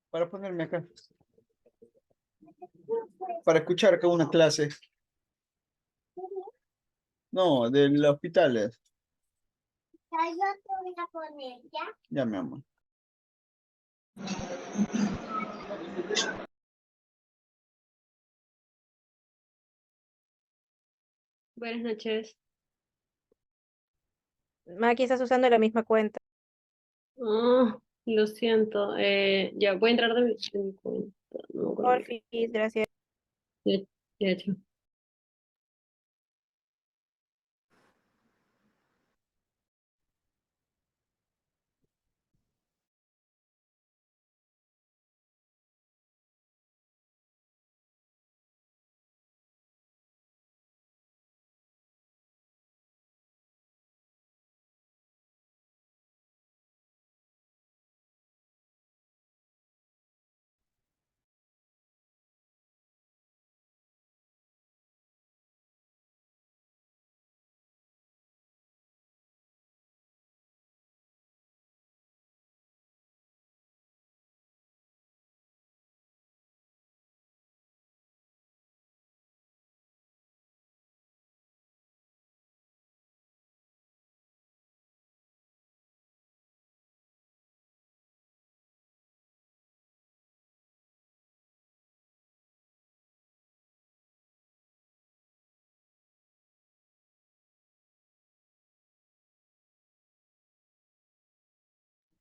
Para ponerme acá. Para escuchar acá una clase. No, del hospital. Ya yo te voy a poner, ¿ya? Ya, mi amor. Buenas noches. Maki, estás usando la misma cuenta. Oh, lo siento. Ya voy a entrar de mi cuenta. No me acuerdo Porfis, gracias. Ya, ya he hecho.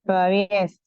Todavía es.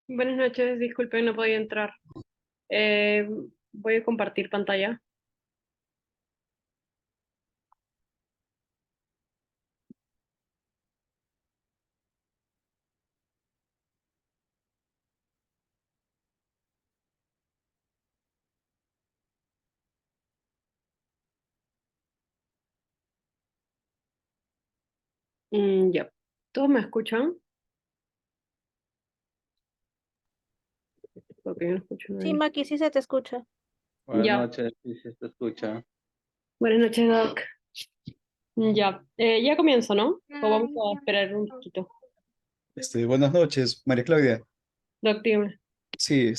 Buenas noches, disculpen, no podía entrar. Eh, Voy a compartir pantalla. Ya. ¿Todos me escuchan? Porque yo no escucho a Sí, nadie. Maki, sí se te escucha. Buenas Ya. noches, si se te escucha. Buenas noches, Doc. Ya. Ya comienzo, ¿no? O vamos a esperar un poquito. Buenas noches, María Claudia. Doc, dígame. Sí,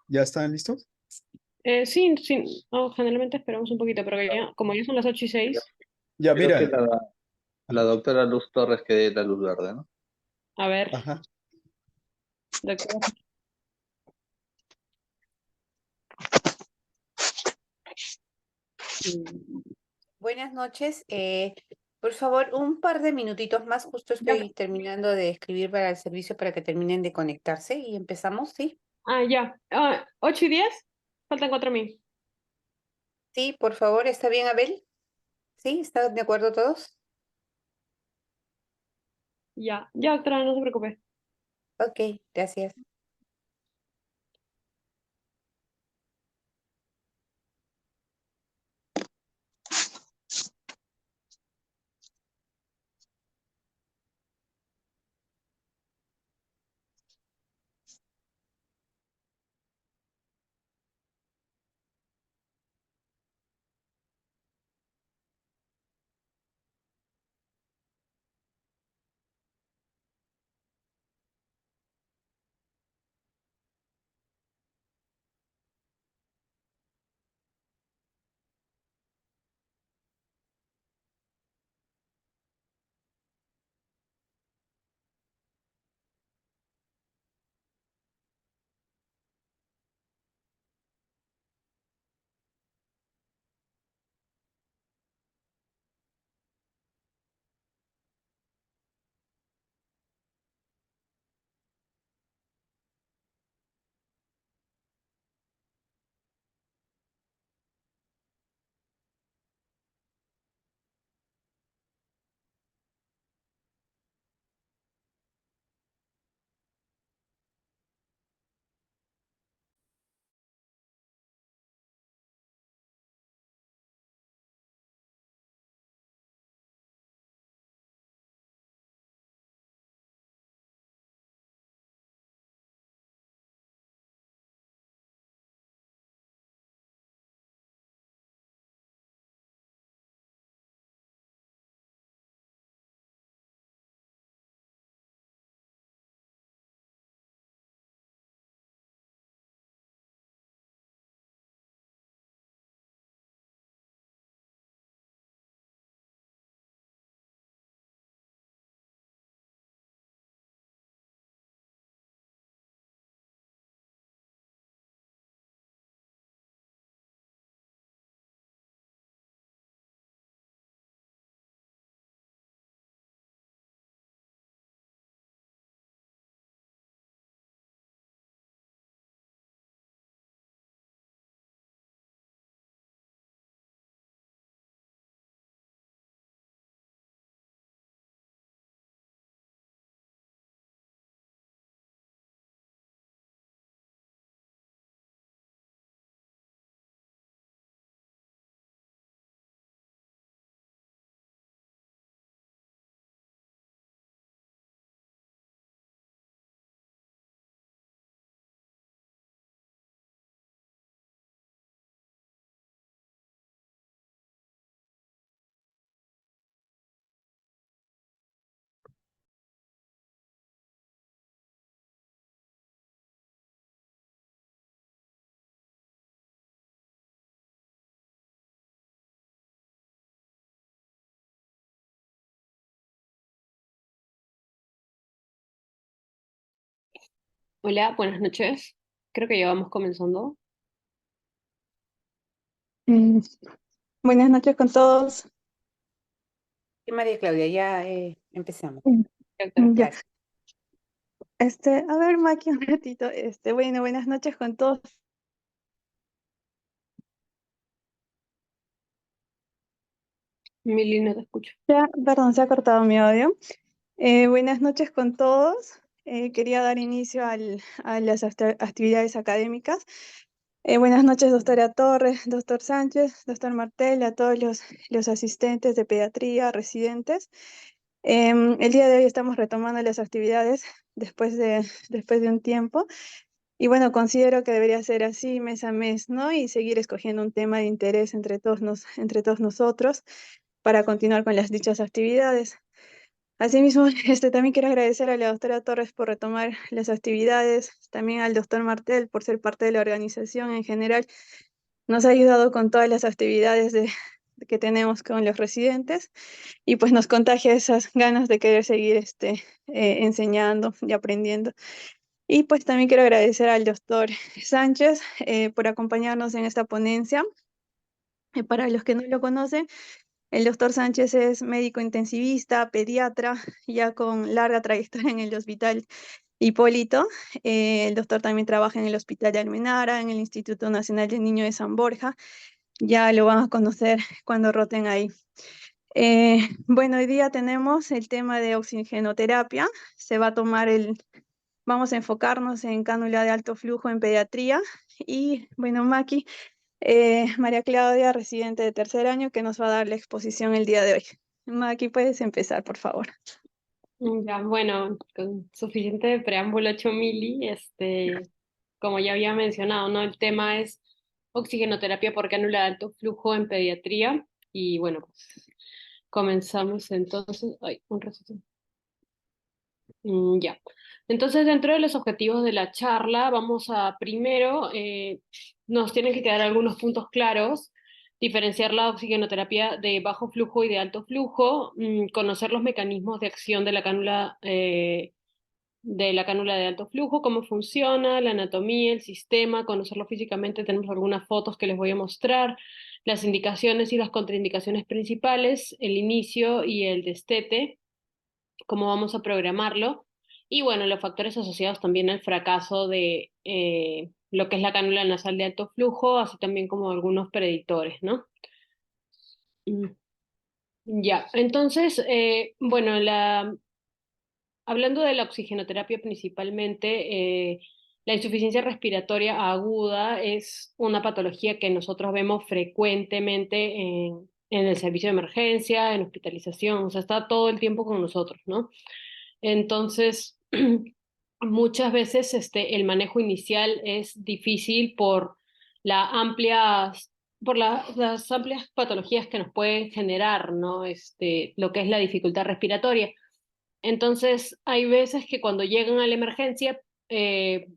¿ya están listos? Sí, sí. Oh, generalmente esperamos un poquito, pero como ya son las 8:06. Ya, Creo que mira. la doctora Luz Torres que dé la luz verde, ¿no? A ver, Ajá. doctor. Buenas noches. Por favor, un par de minutitos más. Justo estoy terminando de escribir para el servicio para que terminen de conectarse y empezamos, ¿sí? Ya. 8:10. Faltan 4.000. Sí, por favor, ¿está bien, Abel? ¿Sí? ¿Están de acuerdo todos? Ya. Ya, doctora, no se preocupe. Ok, gracias. Hola, buenas noches. Creo que ya vamos comenzando. Mm, Buenas noches con todos. Sí, María Claudia, ya empezamos. Doctora. Ya, Gracias. a ver, Maki, un ratito. Bueno, buenas noches con todos. Mili, no te escucho. Ya, perdón, se ha cortado mi audio. Buenas noches con todos. Quería dar inicio a las actividades académicas. Buenas noches, doctora Torres, doctor Sánchez, doctor Martel, a todos los asistentes de pediatría, residentes. El día de hoy estamos retomando las actividades después de un tiempo. Y bueno, considero que debería ser así mes a mes, ¿no? Y seguir escogiendo un tema de interés entre todos nosotros para continuar con las dichas actividades. Asimismo, también quiero agradecer a la doctora Torres por retomar las actividades, también al doctor Martel por ser parte de la organización en general. Nos ha ayudado con todas las actividades que tenemos con los residentes y pues nos contagia esas ganas de querer seguir enseñando y aprendiendo. Y pues también quiero agradecer al doctor Sánchez por acompañarnos en esta ponencia. Para los que no lo conocen, el doctor Sánchez es médico intensivista, pediatra, ya con larga trayectoria en el Hospital Hipólito. El doctor también trabaja en el Hospital de Almenara, en el Instituto Nacional del Niño de San Borja. Ya lo van a conocer cuando roten ahí. Bueno, hoy día tenemos el tema de oxigenoterapia. Se va a tomar Vamos a enfocarnos en cánula de alto flujo en pediatría. Y bueno, Maki, María Claudia, residente de tercer año, que nos va a dar la exposición el día de hoy. Maki, puedes empezar, por favor. Ya, bueno, con suficiente preámbulo hecho Mili, como ya había mencionado, ¿no? El tema es oxigenoterapia por cánula de alto flujo en pediatría. Y bueno, pues comenzamos entonces. Ay, un ratito. Ya. Entonces, dentro de los objetivos de la charla, vamos a primero, nos tienen que quedar algunos puntos claros, diferenciar la oxigenoterapia de bajo flujo y de alto flujo, conocer los mecanismos de acción de la cánula de alto flujo, cómo funciona, la anatomía, el sistema, conocerlo físicamente. Tenemos algunas fotos que les voy a mostrar, las indicaciones y las contraindicaciones principales, el inicio y el destete, cómo vamos a programarlo, y bueno, los factores asociados también al fracaso de lo que es la cánula nasal de alto flujo, así también como algunos predictores, ¿no? Mm, Ya, entonces, bueno, hablando de la oxigenoterapia principalmente, la insuficiencia respiratoria aguda es una patología que nosotros vemos frecuentemente en el servicio de emergencia, en hospitalización, o sea, está todo el tiempo con nosotros, ¿no? Entonces, muchas veces el manejo inicial es difícil por las amplias patologías que nos pueden generar, ¿no? Lo que es la dificultad respiratoria. Entonces, hay veces que cuando llegan a la emergencia, eh,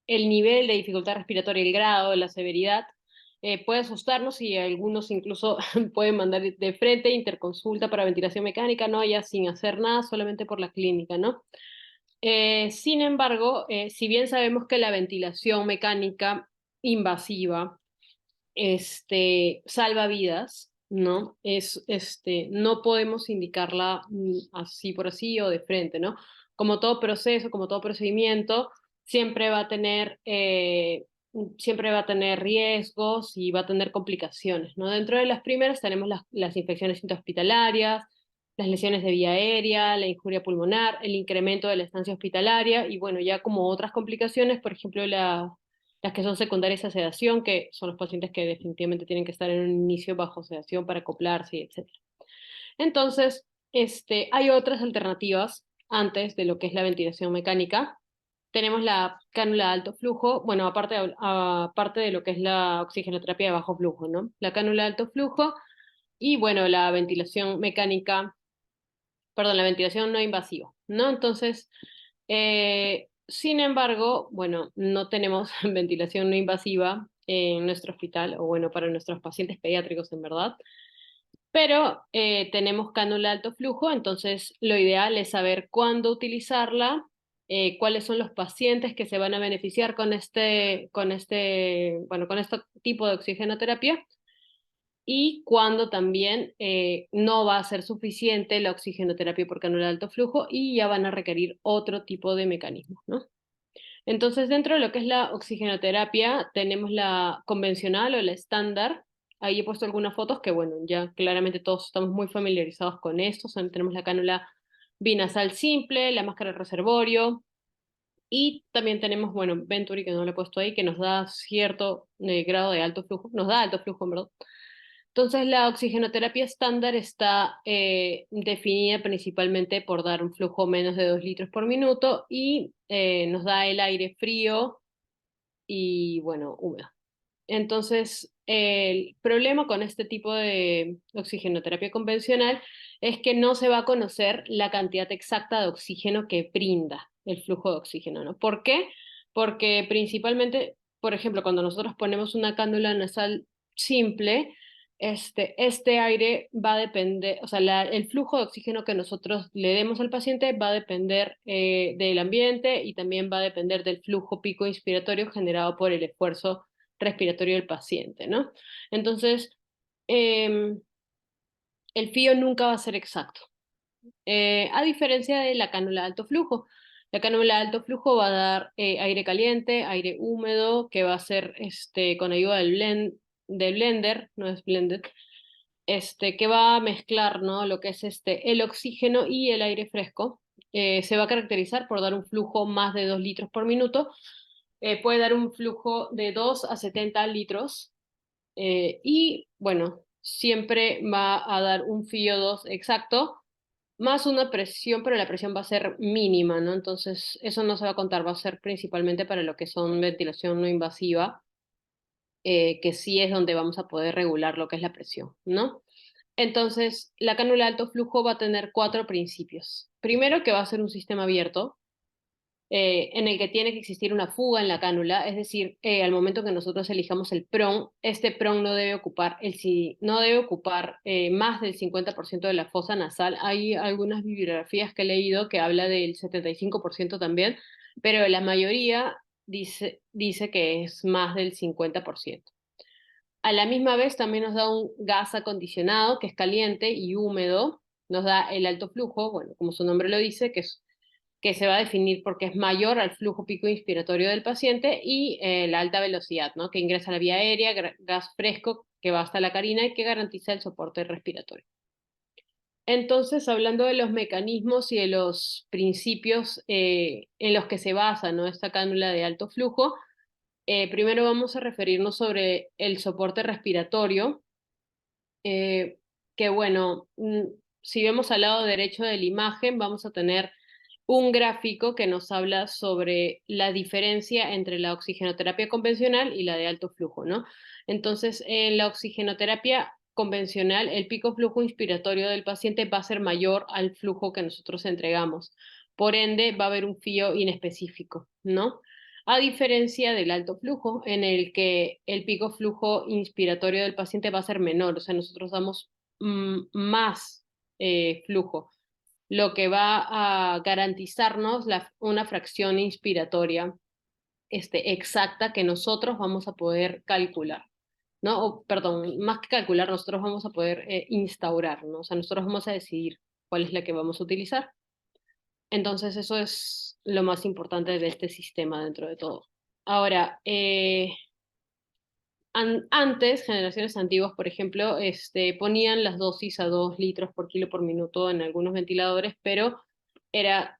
el nivel de dificultad respiratoria, el grado, la severidad, puede asustarnos y algunos incluso pueden mandar de frente interconsulta para ventilación mecánica, ¿no? Ya sin hacer nada, solamente por la clínica, ¿no? Sin embargo, si bien sabemos que la ventilación mecánica invasiva salva vidas, ¿no? No podemos indicarla así por así o de frente, ¿no? Como todo proceso, como todo procedimiento, siempre va a tener, siempre va a tener riesgos y va a tener complicaciones, ¿no? Dentro de las primeras tenemos las infecciones intrahospitalarias, las lesiones de vía aérea, la injuria pulmonar, el incremento de la estancia hospitalaria y bueno, ya como otras complicaciones, por ejemplo, las que son secundarias a sedación, que son los pacientes que definitivamente tienen que estar en un inicio bajo sedación para acoplarse, etc. Entonces, hay otras alternativas antes de lo que es la ventilación mecánica. Tenemos la cánula de alto flujo, bueno, aparte de lo que es la oxigenoterapia de bajo flujo, ¿no? La cánula de alto flujo y, bueno, la ventilación mecánica, perdón, la ventilación no invasiva, ¿no? Entonces, sin embargo, bueno, no tenemos ventilación no invasiva en nuestro hospital, o bueno, para nuestros pacientes pediátricos en verdad, pero tenemos cánula de alto flujo, entonces lo ideal es saber cuándo utilizarla, cuáles son los pacientes que se van a beneficiar con este tipo de oxigenoterapia y cuándo también no va a ser suficiente la oxigenoterapia por cánula de alto flujo y ya van a requerir otro tipo de mecanismos, ¿no? Entonces, dentro de lo que es la oxigenoterapia, tenemos la convencional o la estándar. Ahí he puesto algunas fotos que, bueno, ya claramente todos estamos muy familiarizados con esto. Tenemos la cánula binasal simple, la máscara de reservorio, y también tenemos, bueno, Venturi, que no lo he puesto ahí, que nos da cierto grado de alto flujo, nos da alto flujo, en verdad. Entonces, la oxigenoterapia estándar está definida principalmente por dar un flujo menos de 2 litros por minuto y nos da el aire frío y, bueno, húmedo. Entonces, el problema con este tipo de oxigenoterapia convencional es que no se va a conocer la cantidad exacta de oxígeno que brinda el flujo de oxígeno, ¿no? ¿Por qué? Porque principalmente, por ejemplo, cuando nosotros ponemos una cánula nasal simple, este aire va a depender, o sea, el flujo de oxígeno que nosotros le demos al paciente va a depender del ambiente y también va a depender del flujo pico inspiratorio generado por el esfuerzo respiratorio del paciente, ¿no? Entonces, el FIO nunca va a ser exacto, a diferencia de la cánula de alto flujo. La cánula de alto flujo va a dar aire caliente, aire húmedo, que va a ser con ayuda del blender, no es blended, que va a mezclar, ¿no? Lo que es el oxígeno y el aire fresco. Se va a caracterizar por dar un flujo más de 2 litros por minuto. Puede dar un flujo de 2 a 70 litros. Y bueno, siempre va a dar un FiO2 exacto, más una presión, pero la presión va a ser mínima, ¿no? Entonces, eso no se va a contar, va a ser principalmente para lo que son ventilación no invasiva, que sí es donde vamos a poder regular lo que es la presión, ¿no? Entonces, la cánula de alto flujo va a tener 4 principios. Primero, que va a ser un sistema abierto, en el que tiene que existir una fuga en la cánula, es decir, al momento que nosotros elijamos el PRON, este PRON no debe ocupar, no debe ocupar más del 50% de la fosa nasal. Hay algunas bibliografías que he leído que habla del 75% también, pero la mayoría dice que es más del 50%. A la misma vez también nos da un gas acondicionado que es caliente y húmedo, nos da el alto flujo, bueno, como su nombre lo dice, que se va a definir porque es mayor al flujo pico inspiratorio del paciente, y la alta velocidad, ¿no? Que ingresa a la vía aérea, gas fresco que va hasta la carina y que garantiza el soporte respiratorio. Entonces, hablando de los mecanismos y de los principios en los que se basa, ¿no?, esta cánula de alto flujo, primero vamos a referirnos sobre el soporte respiratorio, que bueno, si vemos al lado derecho de la imagen, vamos a tener un gráfico que nos habla sobre la diferencia entre la oxigenoterapia convencional y la de alto flujo, ¿no? Entonces, en la oxigenoterapia convencional, el pico flujo inspiratorio del paciente va a ser mayor al flujo que nosotros entregamos. Por ende, va a haber un FiO inespecífico, ¿no? A diferencia del alto flujo, en el que el pico flujo inspiratorio del paciente va a ser menor, o sea, nosotros damos más flujo, lo que va a garantizarnos una fracción inspiratoria exacta que nosotros vamos a poder calcular, ¿no? O, perdón, más que calcular, nosotros vamos a poder instaurar, ¿no? O sea, nosotros vamos a decidir cuál es la que vamos a utilizar. Entonces, eso es lo más importante de este sistema dentro de todo. Ahora, antes, generaciones antiguas, por ejemplo, ponían las dosis a 2 litros por kilo por minuto en algunos ventiladores, pero era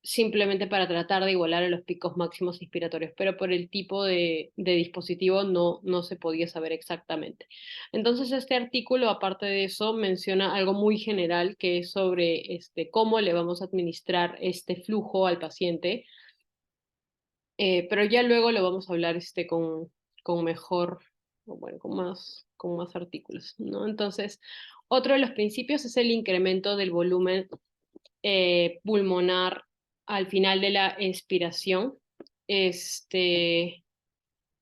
simplemente para tratar de igualar a los picos máximos inspiratorios, pero por el tipo de dispositivo no se podía saber exactamente. Entonces, este artículo, aparte de eso, menciona algo muy general, que es sobre cómo le vamos a administrar este flujo al paciente, pero ya luego lo vamos a hablar con mejor, bueno, con más artículos, ¿no? Entonces, otro de los principios es el incremento del volumen pulmonar al final de la expiración.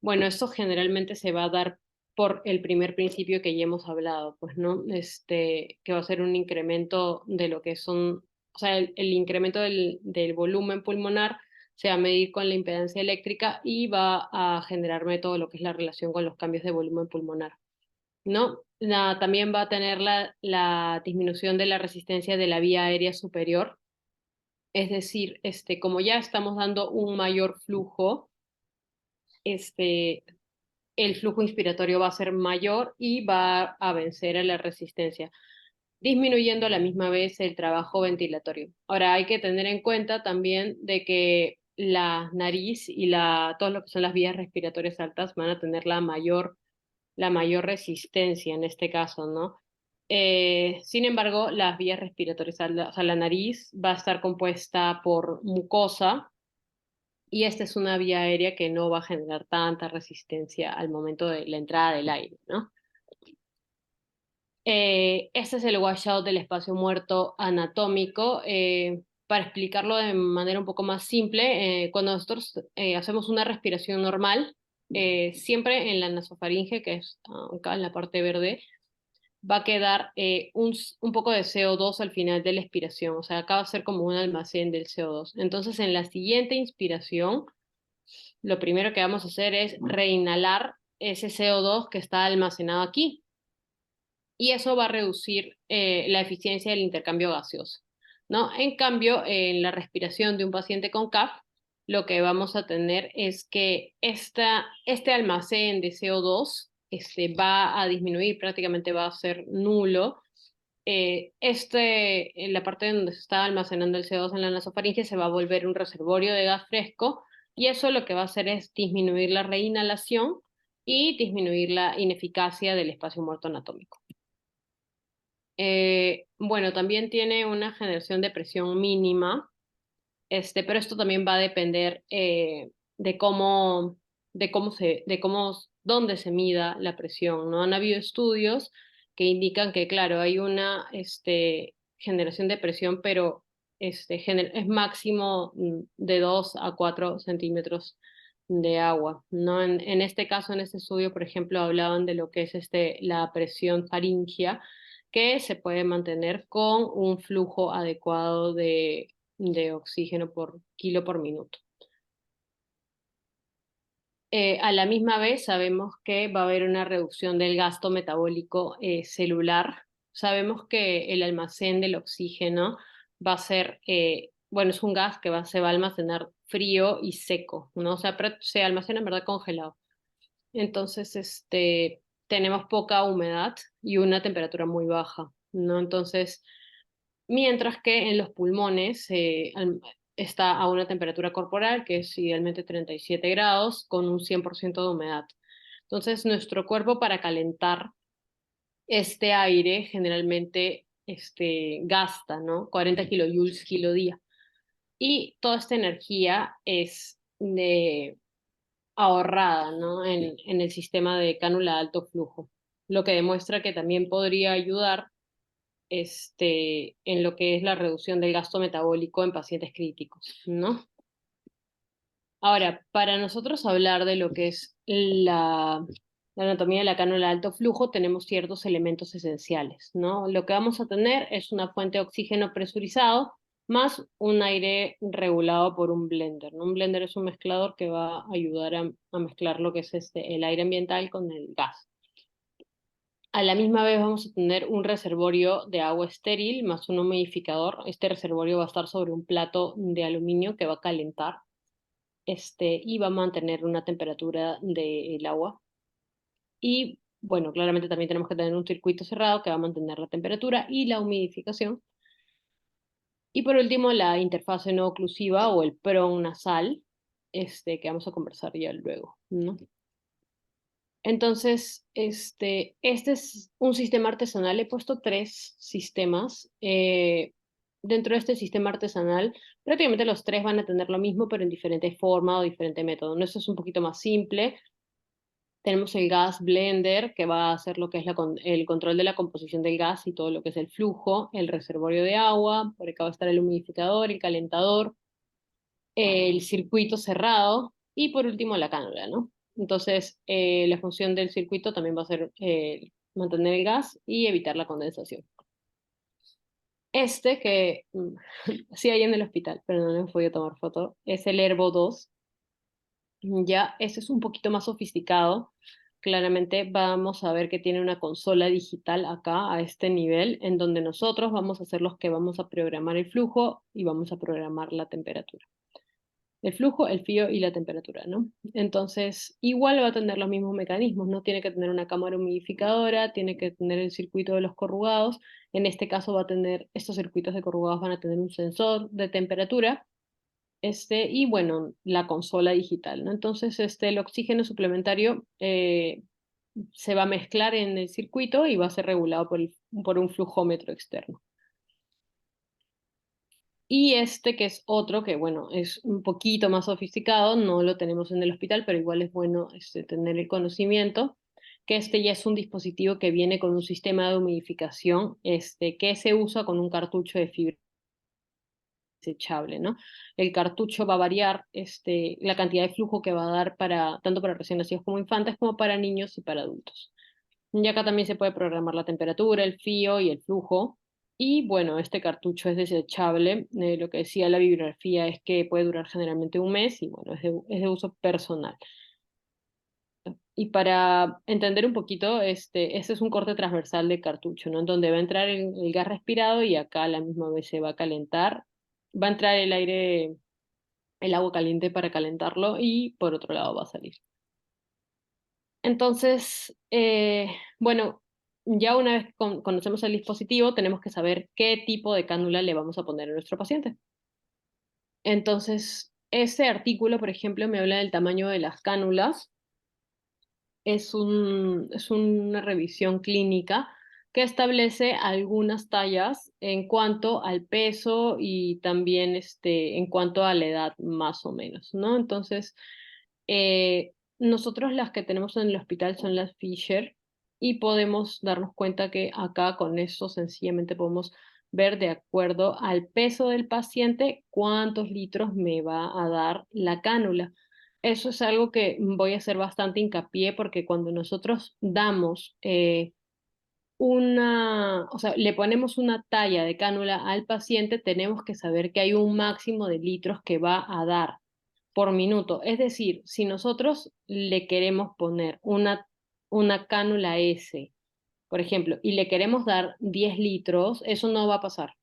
Bueno, esto generalmente se va a dar por el primer principio que ya hemos hablado, pues, ¿no? Que va a ser un incremento de lo que son, o o sea, el incremento del volumen pulmonar se va a medir con la impedancia eléctrica y va a generarme todo lo que es la relación con los cambios de volumen pulmonar, ¿no? También va a tener la disminución de la resistencia de la vía aérea superior, es decir, como ya estamos dando un mayor flujo, el flujo inspiratorio va a ser mayor y va a vencer a la resistencia, disminuyendo a la misma vez el trabajo ventilatorio. Ahora hay que tener en cuenta también de que la nariz y todo lo que son las vías respiratorias altas van a tener la mayor resistencia en este caso, ¿no? Sin embargo, las vías respiratorias altas, o sea, la nariz va a estar compuesta por mucosa y esta es una vía aérea que no va a generar tanta resistencia al momento de la entrada del aire, ¿no? Este es el washout del espacio muerto anatómico. Para explicarlo de manera un poco más simple, cuando nosotros hacemos una respiración normal, siempre en la nasofaringe, que es acá en la parte verde, va a quedar un poco de CO2 al final de la expiración. O sea, acá va a ser como un almacén del CO2. Entonces, en la siguiente inspiración, lo primero que vamos a hacer es reinhalar ese CO2 que está almacenado aquí y eso va a reducir la eficiencia del intercambio gaseoso, ¿no? En cambio, en la respiración de un paciente con CAF, lo que vamos a tener es que este almacén de CO2 va a disminuir, prácticamente va a ser nulo. En la parte donde se está almacenando el CO2 en la nasofaringe se va a volver un reservorio de gas fresco y eso lo que va a hacer es disminuir la reinhalación y disminuir la ineficacia del espacio muerto anatómico. Bueno, también tiene una generación de presión mínima, pero esto también va a depender dónde se mida la presión, ¿no? Han habido estudios que indican que, claro, hay una generación de presión, pero es máximo de 2 a 4 centímetros de agua, ¿no? En este caso, en este estudio, por ejemplo, hablaban de lo que es la presión faríngea, que se puede mantener con un flujo adecuado de oxígeno por kilo por minuto. A la misma vez sabemos que va a haber una reducción del gasto metabólico celular. Sabemos que el almacén del oxígeno va a ser, bueno, es un gas que se va a almacenar frío y seco, ¿no? O sea, se almacena en verdad congelado. Entonces, tenemos poca humedad y una temperatura muy baja, ¿no? Entonces, mientras que en los pulmones está a una temperatura corporal que es idealmente 37 grados con un 100% de humedad. Entonces, nuestro cuerpo para calentar este aire generalmente gasta, ¿no? 40 kilojoules kilo día. Y toda esta energía es ahorrada, ¿no? En el sistema de cánula de alto flujo, lo que demuestra que también podría ayudar en lo que es la reducción del gasto metabólico en pacientes críticos, ¿no? Ahora, para nosotros hablar de lo que es la anatomía de la cánula de alto flujo, tenemos ciertos elementos esenciales, ¿no? Lo que vamos a tener es una fuente de oxígeno presurizado más un aire regulado por un blender, ¿no? Un blender es un mezclador que va a ayudar a mezclar lo que es el aire ambiental con el gas. A la misma vez vamos a tener un reservorio de agua estéril más un humidificador. Este reservorio va a estar sobre un plato de aluminio que va a calentar y va a mantener una temperatura del agua. Y bueno, claramente también tenemos que tener un circuito cerrado que va a mantener la temperatura y la humidificación. Y por último, la interfase no oclusiva o el PRON nasal, que vamos a conversar ya luego, ¿no? Entonces, este es un sistema artesanal. He puesto 3 sistemas. Dentro de este sistema artesanal, prácticamente los 3 van a tener lo mismo, pero en diferente forma o diferente método, ¿no? Esto es un poquito más simple. Tenemos el gas blender, que va a hacer lo que es el control de la composición del gas y todo lo que es el flujo, el reservorio de agua, por acá va a estar el humidificador, el calentador, el circuito cerrado y por último la cánula, ¿no? Entonces, la función del circuito también va a ser mantener el gas y evitar la condensación. Este que sí hay en el hospital, pero no le he podido tomar foto, es el Herbo 2. Ya, ese es un poquito más sofisticado. Claramente vamos a ver que tiene una consola digital acá a este nivel, en donde nosotros vamos a ser los que vamos a programar el flujo y vamos a programar la temperatura. El flujo, el frío y la temperatura, ¿no? Entonces, igual va a tener los mismos mecanismos, ¿no? Tiene que tener una cámara humidificadora, tiene que tener el circuito de los corrugados. En este caso va a tener, estos circuitos de corrugados van a tener un sensor de temperatura, y bueno, la consola digital, ¿no? Entonces, el oxígeno suplementario se va a mezclar en el circuito y va a ser regulado por un flujómetro externo. Y que es otro que, bueno, es un poquito más sofisticado, no lo tenemos en el hospital, pero igual es bueno tener el conocimiento, que ya es un dispositivo que viene con un sistema de humidificación, que se usa con un cartucho de fibra desechable, ¿no? El cartucho va a variar la cantidad de flujo que va a dar tanto para recién nacidos como infantes, como para niños y para adultos. Y acá también se puede programar la temperatura, el frío y el flujo. Y bueno, este cartucho es desechable. Lo que decía la bibliografía es que puede durar generalmente un mes y bueno, es de uso personal. Y para entender un poquito, este es un corte transversal de cartucho, ¿no? En donde va a entrar el gas respirado y acá a la misma vez se va a calentar. Va a entrar el aire, el agua caliente para calentarlo y por otro lado va a salir. Entonces, bueno, ya una vez que conocemos el dispositivo, tenemos que saber qué tipo de cánula le vamos a poner a nuestro paciente. Entonces, este artículo, por ejemplo, me habla del tamaño de las cánulas. Es una revisión clínica que establece algunas tallas en cuanto al peso y también en cuanto a la edad, más o menos, ¿no? Entonces, nosotros las que tenemos en el hospital son las Fisher y podemos darnos cuenta que acá con eso sencillamente podemos ver de acuerdo al peso del paciente cuántos litros me va a dar la cánula. Eso es algo que voy a hacer bastante hincapié porque cuando nosotros damos o sea, le ponemos una talla de cánula al paciente, tenemos que saber que hay un máximo de litros que va a dar por minuto. Es decir, si nosotros le queremos poner una cánula S, por ejemplo, y le queremos dar 10 litros, eso no va a pasar.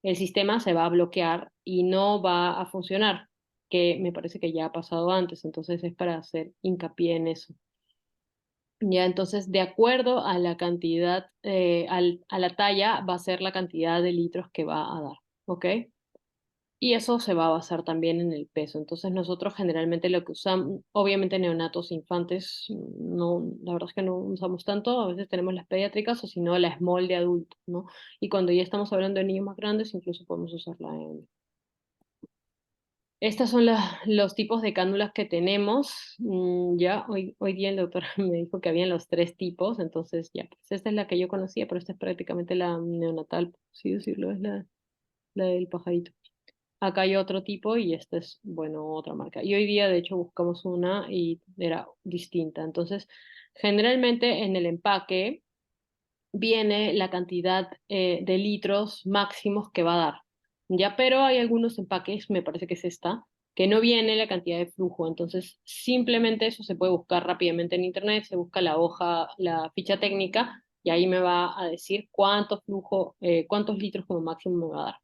El sistema se va a bloquear y no va a funcionar, que me parece que ya ha pasado antes, entonces es para hacer hincapié en eso. Ya, entonces, de acuerdo a la cantidad, a la talla, va a ser la cantidad de litros que va a dar, ¿ok? Y eso se va a basar también en el peso. Entonces, nosotros generalmente lo que usamos, obviamente neonatos, infantes, no, la verdad es que no usamos tanto, a veces tenemos las pediátricas o si no, la small de adultos, ¿no? Y cuando ya estamos hablando de niños más grandes, incluso podemos usar la M. Estos son los tipos de cánulas que tenemos. Ya, hoy día el doctor me dijo que habían los 3 tipos, entonces ya, pues esta es la que yo conocía, pero esta es prácticamente la neonatal, por así decirlo, es la del pajarito. Acá hay otro tipo y esta es, bueno, otra marca. Y hoy día, de hecho, buscamos una y era distinta. Entonces, generalmente en el empaque viene la cantidad de litros máximos que va a dar. Ya, pero hay algunos empaques, me parece que es esta, que no viene la cantidad de flujo. Entonces, simplemente eso se puede buscar rápidamente en internet, se busca la hoja, la ficha técnica, y ahí me va a decir cuánto flujo, cuántos litros como máximo me va a dar.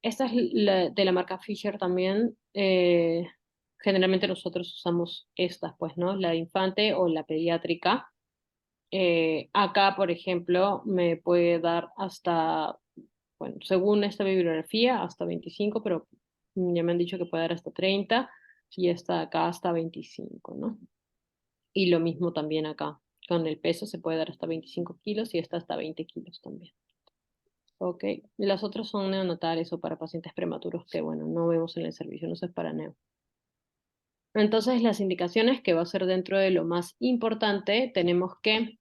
Esta es de la marca Fisher también. Generalmente nosotros usamos estas, pues, ¿no? La de infante o la pediátrica. Acá, por ejemplo, me puede dar hasta, bueno, según esta bibliografía, hasta 25, pero ya me han dicho que puede dar hasta 30 y esta de acá hasta 25, ¿no? Y lo mismo también acá. Con el peso se puede dar hasta 25 kilos y esta hasta 20 kilos también. Ok, las otras son neonatales o para pacientes prematuros que, bueno, no vemos en el servicio, no sé, es para neo. Entonces, las indicaciones que va a ser dentro de lo más importante, tenemos que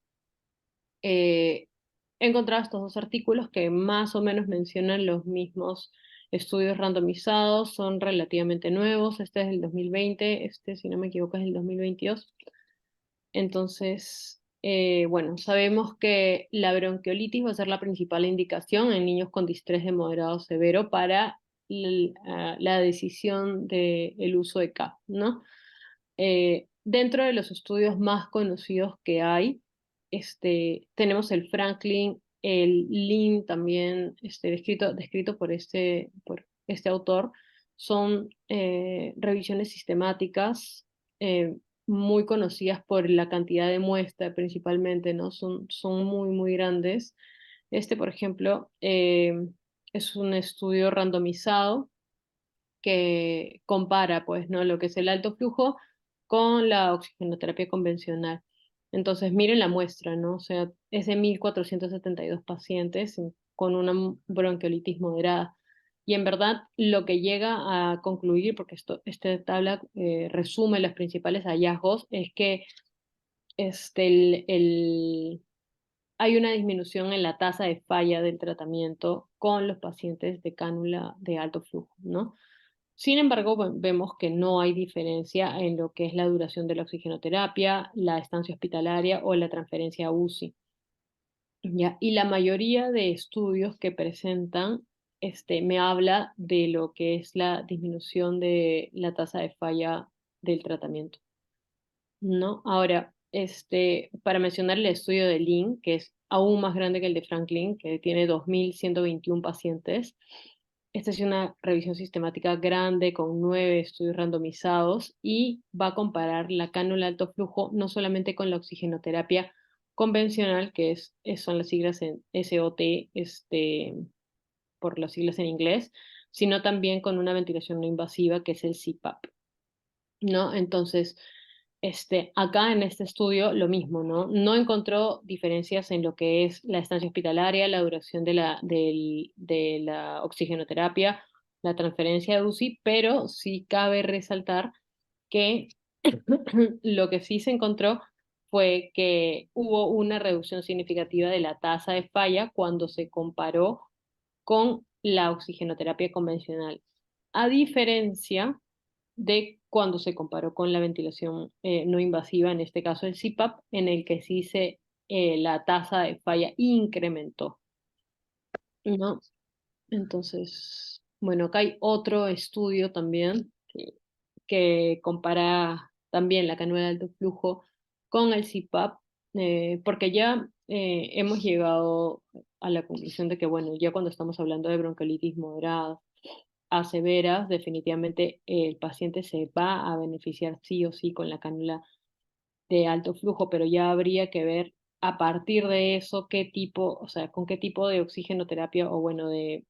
encontrar estos 2 artículos que más o menos mencionan los mismos estudios randomizados, son relativamente nuevos, este es del 2020, si no me equivoco es del 2022. Entonces, bueno, sabemos que la bronquiolitis va a ser la principal indicación en niños con distrés de moderado severo para la decisión del uso de CAP, ¿no? Dentro de los estudios más conocidos que hay, tenemos el Franklin, el Lin también, descrito por este autor, son revisiones sistemáticas muy conocidas por la cantidad de muestra principalmente, ¿no? Son muy, muy grandes. Por ejemplo, es un estudio randomizado que compara, pues, ¿no? Lo que es el alto flujo con la oxigenoterapia convencional. Entonces, miren la muestra, ¿no? O sea, es de 1.472 pacientes con una bronquiolitis moderada. Y en verdad, lo que llega a concluir, porque esta tabla resume los principales hallazgos, es que hay una disminución en la tasa de falla del tratamiento con los pacientes de cánula de alto flujo, ¿no? Sin embargo, vemos que no hay diferencia en lo que es la duración de la oxigenoterapia, la estancia hospitalaria o la transferencia a UCI. ¿Ya? Y la mayoría de estudios que presentan me habla de lo que es la disminución de la tasa de falla del tratamiento, ¿no? Ahora, para mencionar el estudio de Lin, que es aún más grande que el de Franklin, que tiene 2.121 pacientes. Esta es una revisión sistemática grande con 9 estudios randomizados y va a comparar la cánula de alto flujo no solamente con la oxigenoterapia convencional, que son las siglas en SOT, por las siglas en inglés, sino también con una ventilación no invasiva, que es el CPAP, ¿no? Entonces, acá en este estudio lo mismo, ¿no? No encontró diferencias en lo que es la estancia hospitalaria, la duración de la oxigenoterapia, la transferencia de UCI, pero sí cabe resaltar que lo que sí se encontró fue que hubo una reducción significativa de la tasa de falla cuando se comparó con la oxigenoterapia convencional, a diferencia de cuando se comparó con la ventilación no invasiva, en este caso el CPAP, en el que sí la tasa de falla incrementó, ¿no? Entonces, bueno, acá hay otro estudio también que compara también la cánula de alto flujo con el CPAP, porque ya hemos llegado a la conclusión de que, bueno, ya cuando estamos hablando de bronquiolitis moderada a severas, definitivamente el paciente se va a beneficiar sí o sí con la cánula de alto flujo, pero ya habría que ver a partir de eso qué tipo, o sea, con qué tipo de oxigenoterapia o bueno, de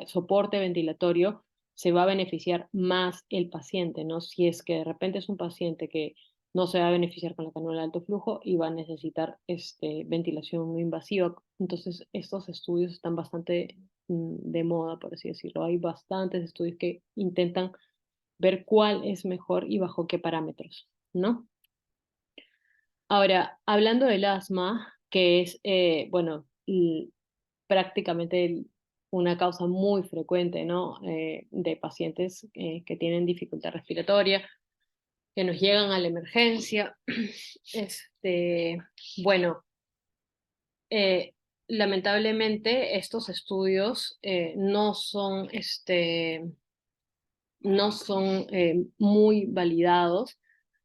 soporte ventilatorio se va a beneficiar más el paciente, ¿no? Si es que de repente es un paciente que no se va a beneficiar con la cánula de alto flujo y va a necesitar ventilación no invasiva. Entonces, estos estudios están bastante de moda, por así decirlo. Hay bastantes estudios que intentan ver cuál es mejor y bajo qué parámetros, ¿no? Ahora, hablando del asma, que es, bueno, prácticamente una causa muy frecuente, ¿no? De pacientes que tienen dificultad respiratoria, que nos llegan a la emergencia. Bueno, eh, lamentablemente estos estudios no son muy validados,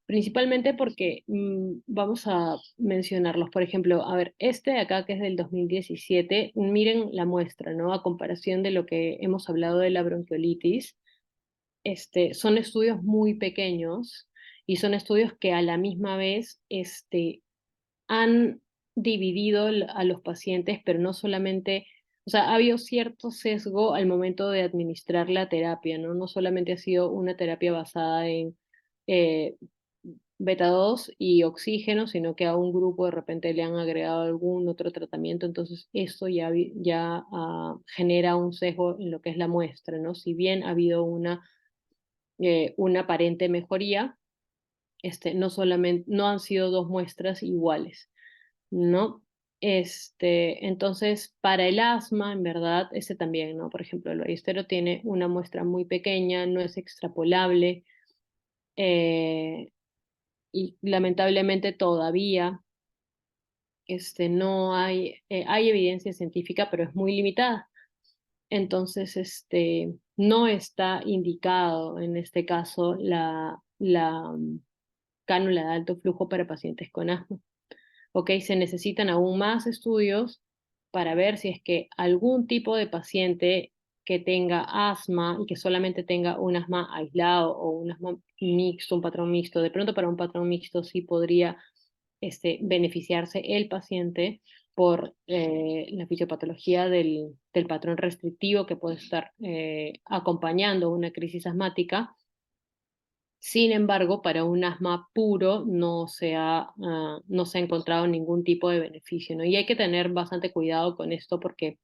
principalmente porque vamos a mencionarlos. Por ejemplo, a ver, de acá que es del 2017, miren la muestra, ¿no? A comparación de lo que hemos hablado de la bronquiolitis, son estudios muy pequeños y son estudios que a la misma vez han dividido a los pacientes, pero no solamente, o sea, ha habido cierto sesgo al momento de administrar la terapia, ¿no? No solamente ha sido una terapia basada en eh, beta 2 y oxígeno, sino que a un grupo de repente le han agregado algún otro tratamiento, entonces esto ya genera un sesgo en lo que es la muestra, ¿no? Si bien ha habido una aparente mejoría, no han sido dos muestras iguales, ¿no? Entonces, para el asma, en verdad, también, ¿no? Por ejemplo, el Ballestero tiene una muestra muy pequeña, no es extrapolable, y lamentablemente todavía no hay, hay evidencia científica, pero es muy limitada. Entonces, no está indicado en este caso la cánula de alto flujo para pacientes con asma. ¿Ok? Se necesitan aún más estudios para ver si es que algún tipo de paciente que tenga asma y que solamente tenga un asma aislado o un asma mixto, un patrón mixto, de pronto para un patrón mixto sí podría beneficiarse el paciente por la fisiopatología del patrón restrictivo que puede estar acompañando una crisis asmática. Sin embargo, para un asma puro no se ha encontrado ningún tipo de beneficio, ¿no? Y hay que tener bastante cuidado con esto porque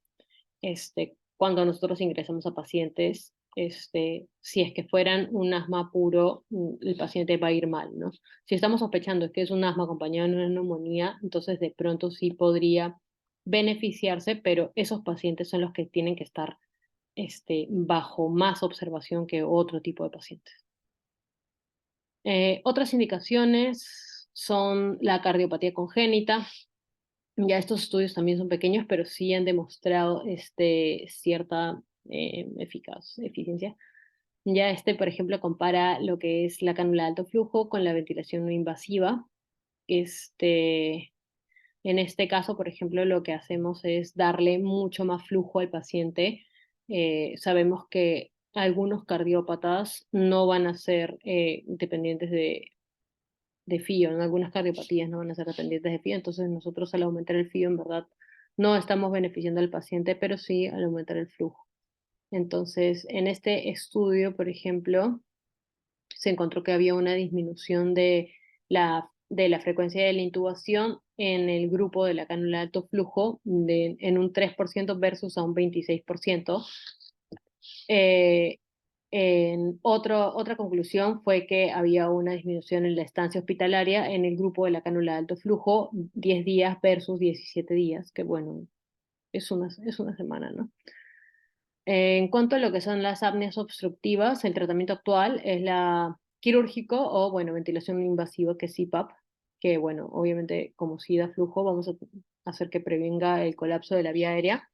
cuando nosotros ingresamos a pacientes, si es que fueran un asma puro, el paciente va a ir mal, ¿no? Si estamos sospechando que es un asma acompañado de una neumonía, entonces de pronto sí podría beneficiarse, pero esos pacientes son los que tienen que estar bajo más observación que otro tipo de pacientes. Otras indicaciones son la cardiopatía congénita. Ya estos estudios también son pequeños, pero sí han demostrado cierta eficiencia. Ya por ejemplo, compara lo que es la cánula de alto flujo con la ventilación no invasiva. En este caso, por ejemplo, lo que hacemos es darle mucho más flujo al paciente. Sabemos que algunos cardiópatas no van a ser dependientes de FIO, en algunas cardiopatías no van a ser dependientes de FIO, entonces nosotros al aumentar el FIO en verdad no estamos beneficiando al paciente, pero sí al aumentar el flujo. Entonces, en este estudio, por ejemplo, se encontró que había una disminución de la frecuencia de la intubación en el grupo de la cánula de alto flujo en un 3% versus a un 26%. Otra conclusión fue que había una disminución en la estancia hospitalaria en el grupo de la cánula de alto flujo, 10 días versus 17 días, que bueno, es una semana, ¿no? En cuanto a lo que son las apneas obstructivas, el tratamiento actual es la quirúrgico o, bueno, ventilación invasiva, que es CPAP, que, bueno, obviamente como sí da flujo, vamos a hacer que prevenga el colapso de la vía aérea,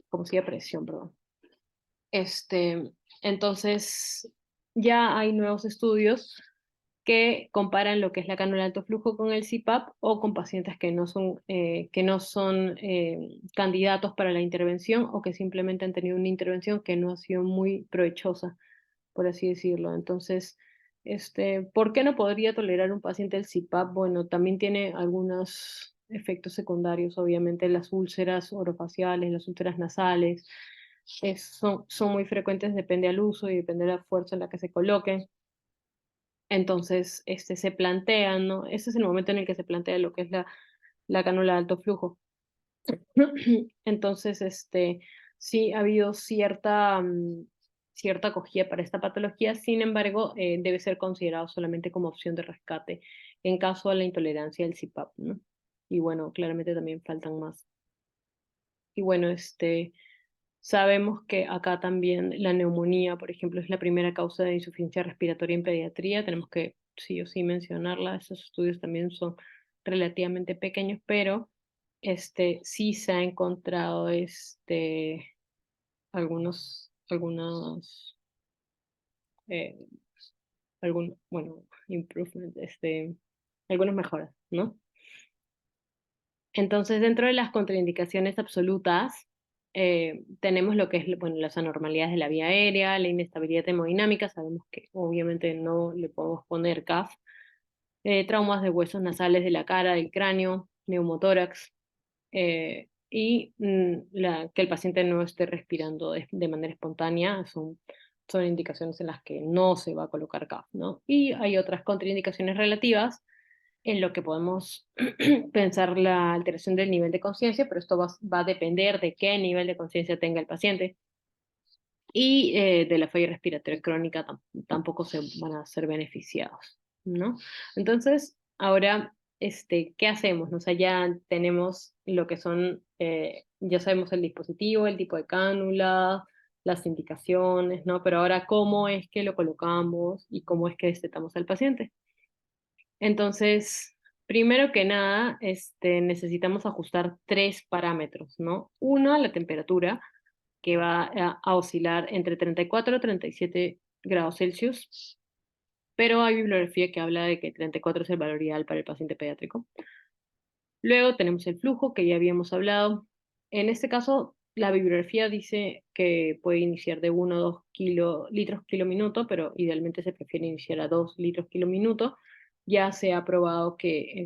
como sí da presión, perdón. Entonces, ya hay nuevos estudios que comparan lo que es la cánula de alto flujo con el CPAP o con pacientes que no son candidatos para la intervención o que simplemente han tenido una intervención que no ha sido muy provechosa, por así decirlo. Entonces, ¿por qué no podría tolerar un paciente el CPAP? Bueno, también tiene algunos efectos secundarios, obviamente las úlceras orofaciales, las úlceras nasales, son muy frecuentes, depende del uso y depende de la fuerza en la que se coloquen. Entonces, se plantea, ¿no? Ese es el momento en el que se plantea lo que es la cánula de alto flujo. Entonces, sí ha habido cierta acogida para esta patología, sin embargo, debe ser considerado solamente como opción de rescate en caso de la intolerancia al CPAP, ¿no? Y bueno, claramente también faltan más. Y bueno, sabemos que acá también la neumonía, por ejemplo, es la primera causa de insuficiencia respiratoria en pediatría. Tenemos que sí o sí mencionarla. Estos estudios también son relativamente pequeños, pero sí se ha encontrado algunos eh, bueno, improvement, algunas mejoras, ¿no? Entonces, dentro de las contraindicaciones absolutas, tenemos lo que es, bueno, las anormalidades de la vía aérea, la inestabilidad hemodinámica, sabemos que obviamente no le podemos poner CAF, traumas de huesos nasales de la cara, del cráneo, neumotórax, y que el paciente no esté respirando de manera espontánea, son indicaciones en las que no se va a colocar CAF, ¿no? Y hay otras contraindicaciones relativas, en lo que podemos pensar la alteración del nivel de conciencia, pero esto va a depender de qué nivel de conciencia tenga el paciente. Y de la falla respiratoria crónica tampoco se van a ser beneficiados, ¿no? Entonces, ahora, ¿qué hacemos? O sea, ya tenemos lo que son, ya sabemos el dispositivo, el tipo de cánula, las indicaciones, ¿no? Pero ahora, ¿cómo es que lo colocamos y cómo es que destetamos al paciente? Entonces, primero que nada, necesitamos ajustar 3 parámetros, ¿no? Uno, la temperatura, que va a oscilar entre 34 y 37 grados Celsius, pero hay bibliografía que habla de que 34 es el valor ideal para el paciente pediátrico. Luego tenemos el flujo, que ya habíamos hablado. En este caso, la bibliografía dice que puede iniciar de 1 a 2 litros kilo minuto, pero idealmente se prefiere iniciar a 2 litros kilo minuto. Ya se ha probado que,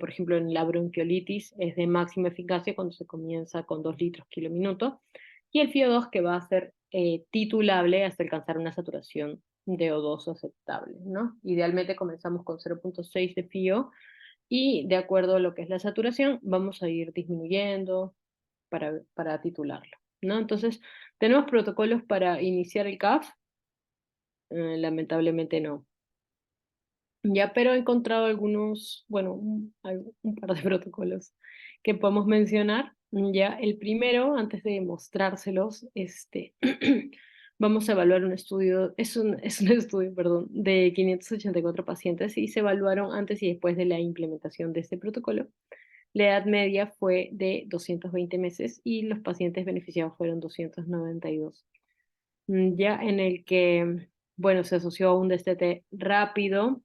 por ejemplo, en la bronquiolitis es de máxima eficacia cuando se comienza con 2 litros kilo minuto. Y el FiO2 que va a ser titulable hasta alcanzar una saturación de O2 aceptable, ¿no? Idealmente comenzamos con 0.6 de FiO y de acuerdo a lo que es la saturación, vamos a ir disminuyendo para titularlo, ¿no? Entonces, ¿tenemos protocolos para iniciar el CAF? Lamentablemente no. Ya, pero he encontrado algunos, bueno, un par de protocolos que podemos mencionar. Ya, el primero, antes de mostrárselos, vamos a evaluar un estudio, es un estudio, perdón, de 584 pacientes y se evaluaron antes y después de la implementación de este protocolo. La edad media fue de 220 meses y los pacientes beneficiados fueron 292. Ya en el que, bueno, se asoció a un destete rápido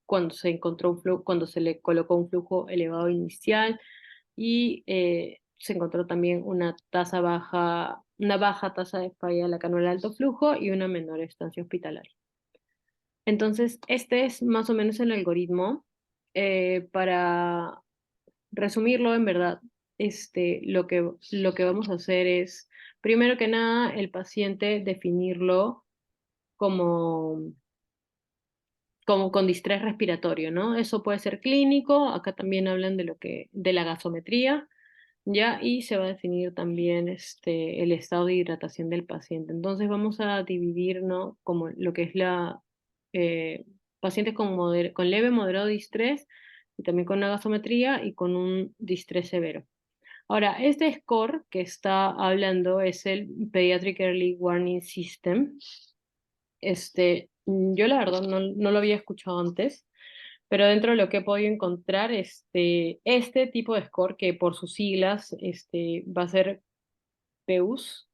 cuando se encontró un flujo, cuando se le colocó un flujo elevado inicial y se encontró también una baja tasa de falla de la cánula de alto flujo y una menor estancia hospitalaria. Entonces, este es más o menos el algoritmo. Para resumirlo, en verdad, lo que vamos a hacer es, primero que nada, el paciente definirlo como con distrés respiratorio, ¿no? Eso puede ser clínico, acá también hablan de la gasometría, ¿ya? Y se va a definir también el estado de hidratación del paciente. Entonces vamos a dividir, ¿no? Como lo que es eh, pacientes con leve, moderado distrés, y también con una gasometría y con un distrés severo. Ahora, este score que está hablando es el Pediatric Early Warning System. Yo la verdad no lo había escuchado antes, pero dentro de lo que he podido encontrar, este tipo de score, que por sus siglas va a ser PEUS,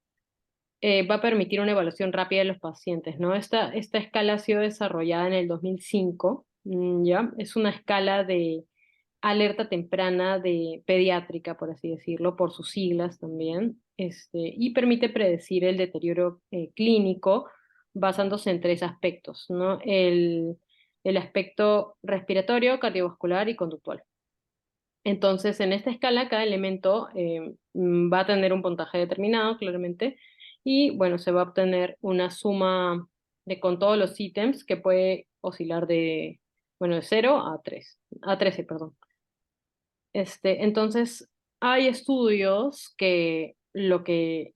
va a permitir una evaluación rápida de los pacientes, ¿no? Esta escala ha sido desarrollada en el 2005, ¿ya? Es una escala de alerta temprana de pediátrica, por así decirlo, por sus siglas también, y permite predecir el deterioro clínico basándose en 3 aspectos, ¿no? El aspecto respiratorio, cardiovascular y conductual. Entonces, en esta escala, cada elemento va a tener un puntaje determinado, claramente, y bueno, se va a obtener una suma con todos los ítems que puede oscilar de 0 a 13, perdón. Entonces, hay estudios que lo que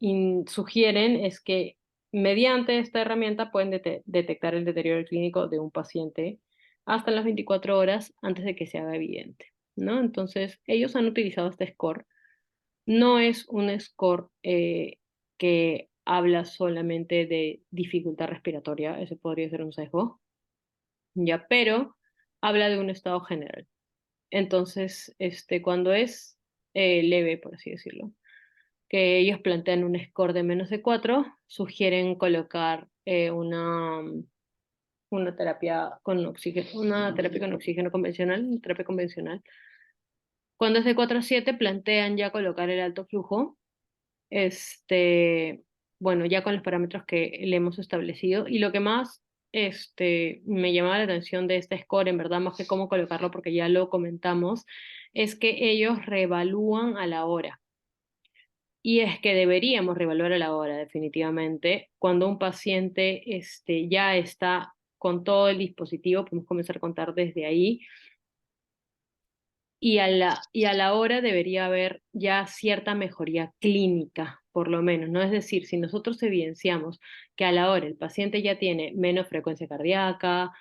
sugieren es que mediante esta herramienta pueden detectar el deterioro clínico de un paciente hasta las 24 horas antes de que se haga evidente, ¿no? Entonces, ellos han utilizado este score. No es un score que habla solamente de dificultad respiratoria, ese podría ser un sesgo, ya, pero habla de un estado general. Entonces, cuando es leve, por así decirlo, que ellos plantean un score de menos de 4, sugieren colocar una terapia con oxígeno convencional, una terapia convencional. Cuando es de 4 a 7, plantean ya colocar el alto flujo, bueno, ya con los parámetros que le hemos establecido. Y lo que más me llamaba la atención de este score, en verdad, más que cómo colocarlo, porque ya lo comentamos, es que ellos reevalúan a la hora. Y es que deberíamos reevaluar a la hora, definitivamente. Cuando un paciente ya está con todo el dispositivo, podemos comenzar a contar desde ahí. Y a la hora debería haber ya cierta mejoría clínica, por lo menos, ¿no? Es decir, si nosotros evidenciamos que a la hora el paciente ya tiene menos frecuencia cardíaca,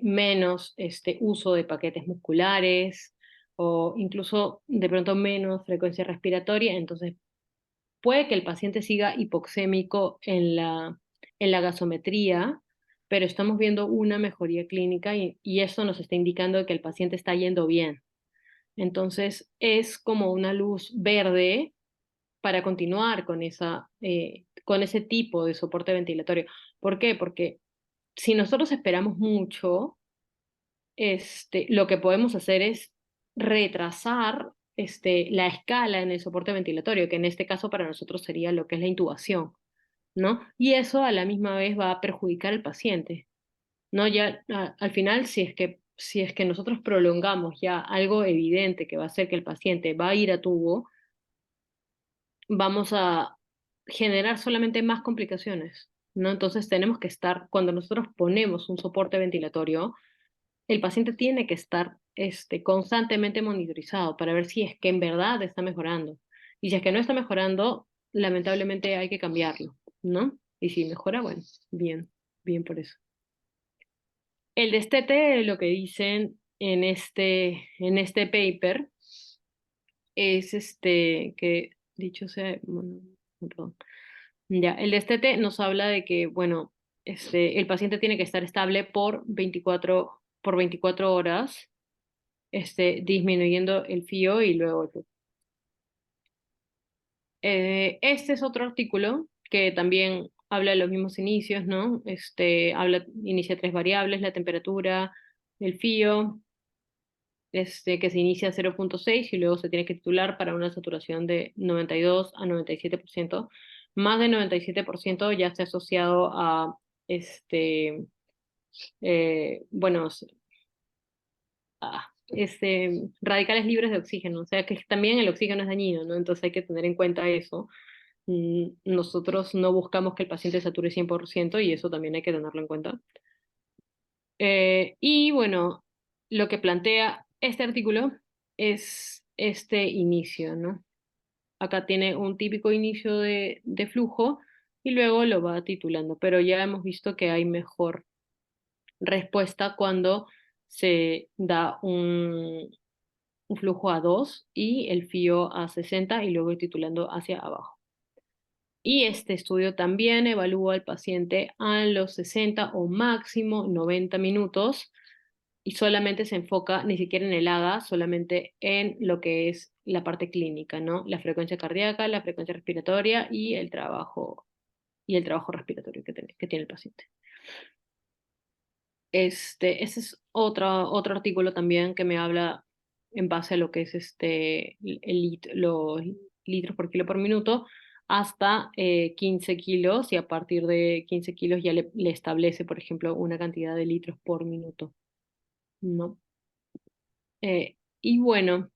menos uso de paquetes musculares o incluso de pronto menos frecuencia respiratoria, entonces puede que el paciente siga hipoxémico en la gasometría, pero estamos viendo una mejoría clínica y eso nos está indicando que el paciente está yendo bien. Entonces, es como una luz verde para continuar con ese tipo de soporte ventilatorio. ¿Por qué? Porque si nosotros esperamos mucho, lo que podemos hacer es retrasar la escala en el soporte ventilatorio, que en este caso para nosotros sería lo que es la intubación, ¿no? Y eso a la misma vez va a perjudicar al paciente, ¿no? Ya al final, si es que nosotros prolongamos ya algo evidente que va a hacer que el paciente va a ir a tubo, vamos a generar solamente más complicaciones, ¿no? Entonces tenemos que estar, cuando nosotros ponemos un soporte ventilatorio, el paciente tiene que estar constantemente monitorizado para ver si es que en verdad está mejorando. Y si es que no está mejorando, lamentablemente hay que cambiarlo, ¿no? Y si mejora, bueno, bien, bien por eso. El destete, lo que dicen en este paper, es que, dicho sea, bueno, perdón. Ya, el destete nos habla de que, bueno, el paciente tiene que estar estable por 24 horas, disminuyendo el fío y luego este es otro artículo que también habla de los mismos inicios, ¿no? Inicia tres variables, la temperatura, el fío, que se inicia a 0,6 y luego se tiene que titular para una saturación de 92 a 97%. Más de 97% ya está asociado a, bueno, radicales libres de oxígeno, o sea que también el oxígeno es dañino, ¿no? Entonces hay que tener en cuenta eso. Nosotros no buscamos que el paciente sature 100% y eso también hay que tenerlo en cuenta. Y bueno, lo que plantea este artículo es este inicio, ¿no? Acá tiene un típico inicio de flujo y luego lo va titulando, pero ya hemos visto que hay mejor respuesta cuando se da un flujo a 2 y el fío a 60 y luego ir titulando hacia abajo. Y este estudio también evalúa al paciente a los 60 o máximo 90 minutos y solamente se enfoca ni siquiera en el AGA, solamente en lo que es la parte clínica, ¿no? La frecuencia cardíaca, la frecuencia respiratoria y el trabajo respiratorio que tiene el paciente. Ese es otro artículo también que me habla en base a lo que es los litros por kilo por minuto hasta 15 kilos y a partir de 15 kilos ya le establece, por ejemplo, una cantidad de litros por minuto, ¿no? Y bueno,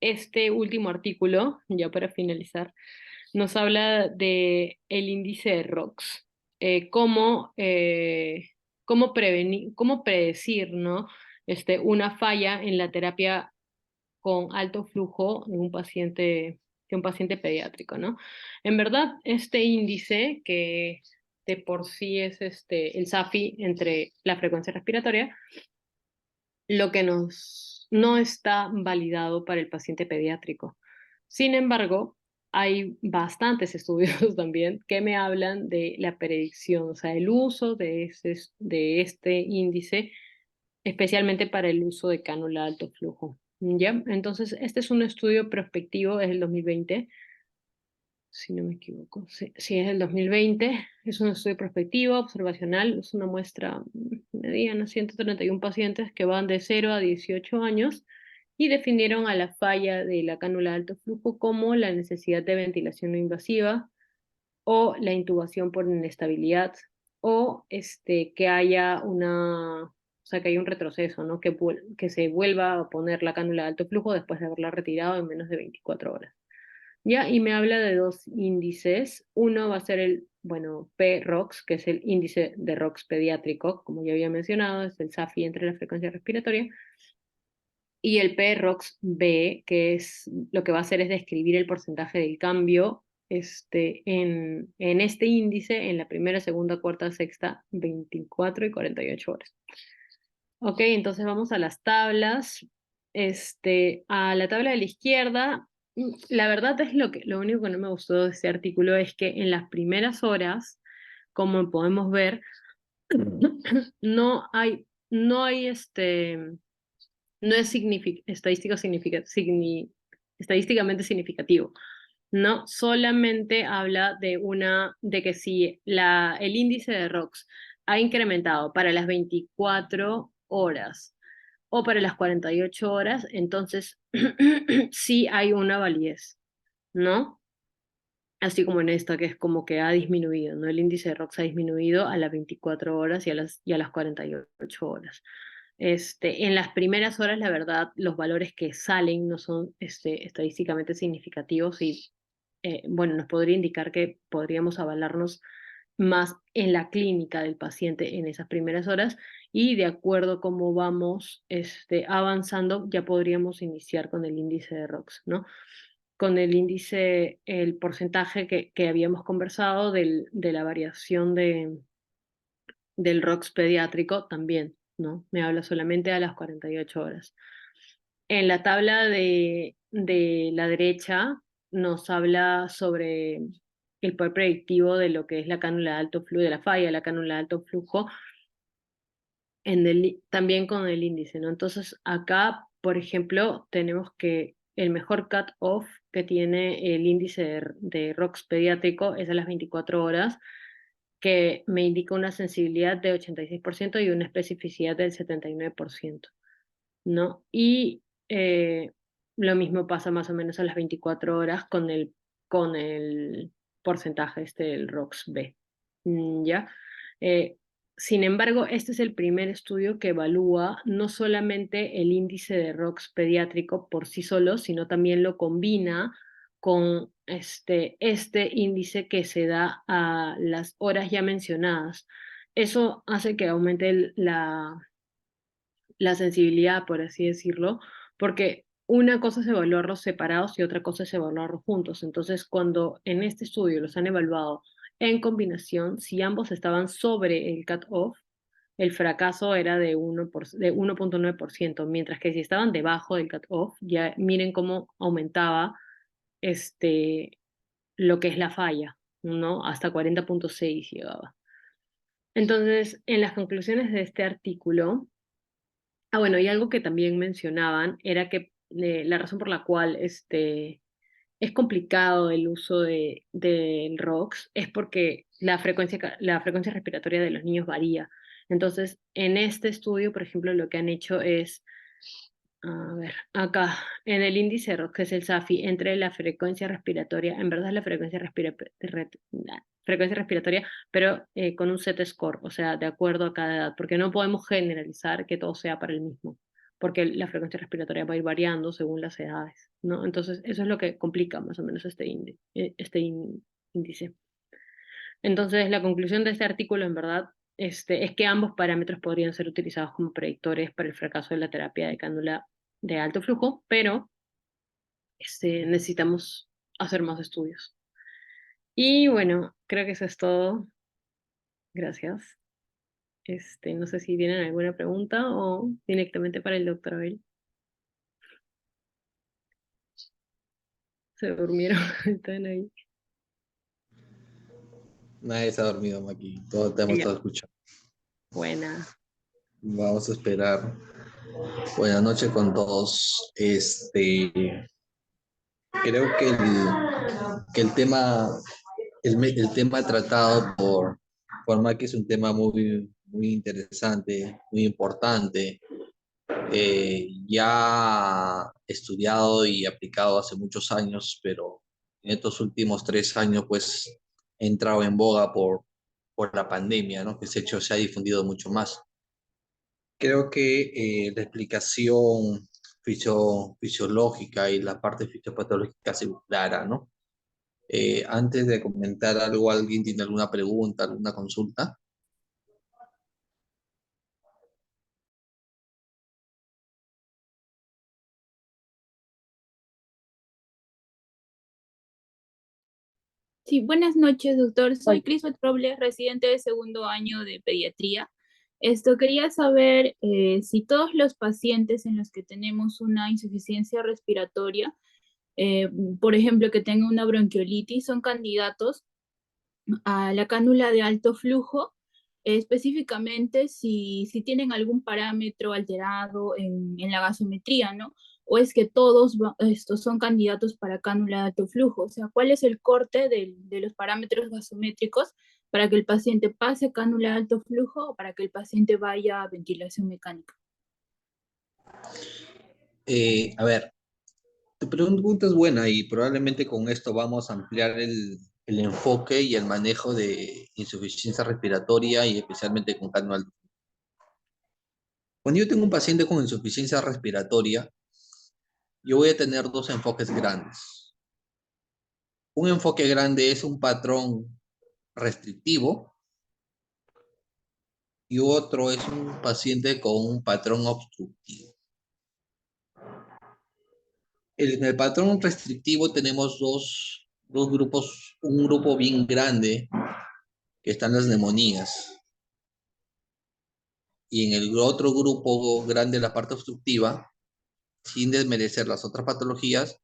este último artículo, ya para finalizar, nos habla de el índice de ROX, cómo prevenir, cómo predecir, ¿no? Una falla en la terapia con alto flujo de un paciente pediátrico, ¿no? En verdad, este índice, que de por sí es el SAFI entre la frecuencia respiratoria, lo que no está validado para el paciente pediátrico. Sin embargo, hay bastantes estudios también que me hablan de la predicción, o sea, el uso de este índice, especialmente para el uso de cánula alto flujo. ¿Ya? Entonces, este es un estudio prospectivo, es el 2020, si no me equivoco. Sí, es el 2020, es un estudio prospectivo, observacional, es una muestra mediana, 131 pacientes que van de 0 a 18 años y definieron a la falla de la cánula de alto flujo como la necesidad de ventilación no invasiva o la intubación por inestabilidad o que haya o sea, que haya un retroceso, ¿no? Que se vuelva a poner la cánula de alto flujo después de haberla retirado en menos de 24 horas. ¿Ya? Y me habla de dos índices. Uno va a ser bueno, P-ROX, que es el índice de ROX pediátrico, como ya había mencionado, es el SAFI entre la frecuencia respiratoria. Y el P-ROX-B, que es lo que va a hacer es describir el porcentaje del cambio en este índice en la primera, segunda, cuarta, sexta, 24 y 48 horas. Ok, entonces vamos a las tablas. A la tabla de la izquierda, la verdad es lo único que no me gustó de este artículo es que en las primeras horas, como podemos ver, no hay no es estadísticamente significativo. No solamente habla de que si el índice de ROX ha incrementado para las 24 horas o para las 48 horas, entonces sí hay una validez, ¿no? Así como en esta, que es como que ha disminuido, ¿no? El índice de ROX ha disminuido a las 24 horas y a las 48 horas. En las primeras horas, la verdad, los valores que salen no son estadísticamente significativos y, bueno, nos podría indicar que podríamos avalarnos más en la clínica del paciente en esas primeras horas y de acuerdo a cómo vamos avanzando, ya podríamos iniciar con el índice de ROX, ¿no? Con el índice, el porcentaje que habíamos conversado de la variación del ROX pediátrico también, ¿no? Me habla solamente a las 48 horas. En la tabla de la derecha nos habla sobre el poder predictivo de lo que es la cánula de alto flujo, de la falla de la cánula de alto flujo, también con el índice, ¿no? Entonces acá, por ejemplo, tenemos que el mejor cut-off que tiene el índice de ROX pediátrico es a las 24 horas, que me indica una sensibilidad de 86% y una especificidad del 79%, ¿no? Y lo mismo pasa más o menos a las 24 horas con el porcentaje del ROX-B, ¿ya? Sin embargo, este es el primer estudio que evalúa no solamente el índice de ROX pediátrico por sí solo, sino también lo combina con este índice que se da a las horas ya mencionadas. Eso hace que aumente la sensibilidad, por así decirlo, porque una cosa es evaluarlos separados y otra cosa es evaluarlos juntos. Entonces, cuando en este estudio los han evaluado en combinación, si ambos estaban sobre el cut-off, el fracaso era de 1.9%, mientras que si estaban debajo del cut-off, ya miren cómo aumentaba lo que es la falla, ¿no? Hasta 40.6 llegaba. Entonces, en las conclusiones de este artículo, bueno, y algo que también mencionaban era que la razón por la cual es complicado el uso del ROX es porque la frecuencia respiratoria de los niños varía. Entonces, en este estudio, por ejemplo, lo que han hecho es, a ver, acá, en el índice ROX, que es el SAFI, entre la frecuencia respiratoria, en verdad es la frecuencia respiratoria, pero con un set score, o sea, de acuerdo a cada edad, porque no podemos generalizar que todo sea para el mismo, porque la frecuencia respiratoria va a ir variando según las edades, ¿no? Entonces, eso es lo que complica más o menos índice. Entonces, la conclusión de este artículo, en verdad, es que ambos parámetros podrían ser utilizados como predictores para el fracaso de la terapia de cánula de alto flujo, pero necesitamos hacer más estudios. Y bueno, creo que eso es todo. Gracias. No sé si tienen alguna pregunta o directamente para el doctor Abel. Se durmieron, están ahí. Nadie se ha dormido, Maki. Todos te hemos Ya. estado escuchando. Buena. Vamos a esperar. Buenas noches con todos. Creo que el tema tratado por Maki es un tema muy, muy interesante, muy importante. Ya estudiado y aplicado hace muchos años, pero en estos últimos 3 años, pues, he entrado en boga por la pandemia, ¿no? Que se ha difundido mucho más. Creo que la explicación fisiológica y la parte fisiopatológica se clara, ¿no? Antes de comentar algo, ¿alguien tiene alguna pregunta, alguna consulta? Sí, buenas noches, doctor. Soy Crisbeth Robles, residente de segundo año de pediatría. Quería saber si todos los pacientes en los que tenemos una insuficiencia respiratoria, por ejemplo, que tengan una bronquiolitis, son candidatos a la cánula de alto flujo específicamente si tienen algún parámetro alterado en la gasometría, ¿no? O es que todos estos son candidatos para cánula de alto flujo. O sea, ¿cuál es el corte de los parámetros gasométricos para que el paciente pase cánula de alto flujo o para que el paciente vaya a ventilación mecánica? A ver, tu pregunta es buena y probablemente con esto vamos a ampliar el enfoque y el manejo de insuficiencia respiratoria y especialmente con cánula de alto flujo. Cuando yo tengo un paciente con insuficiencia respiratoria, yo voy a tener dos enfoques grandes. Un enfoque grande es un patrón restrictivo y otro es un paciente con un patrón obstructivo. En el patrón restrictivo tenemos dos grupos, un grupo bien grande que están las neumonías y en el otro grupo grande, la parte obstructiva, sin desmerecer las otras patologías,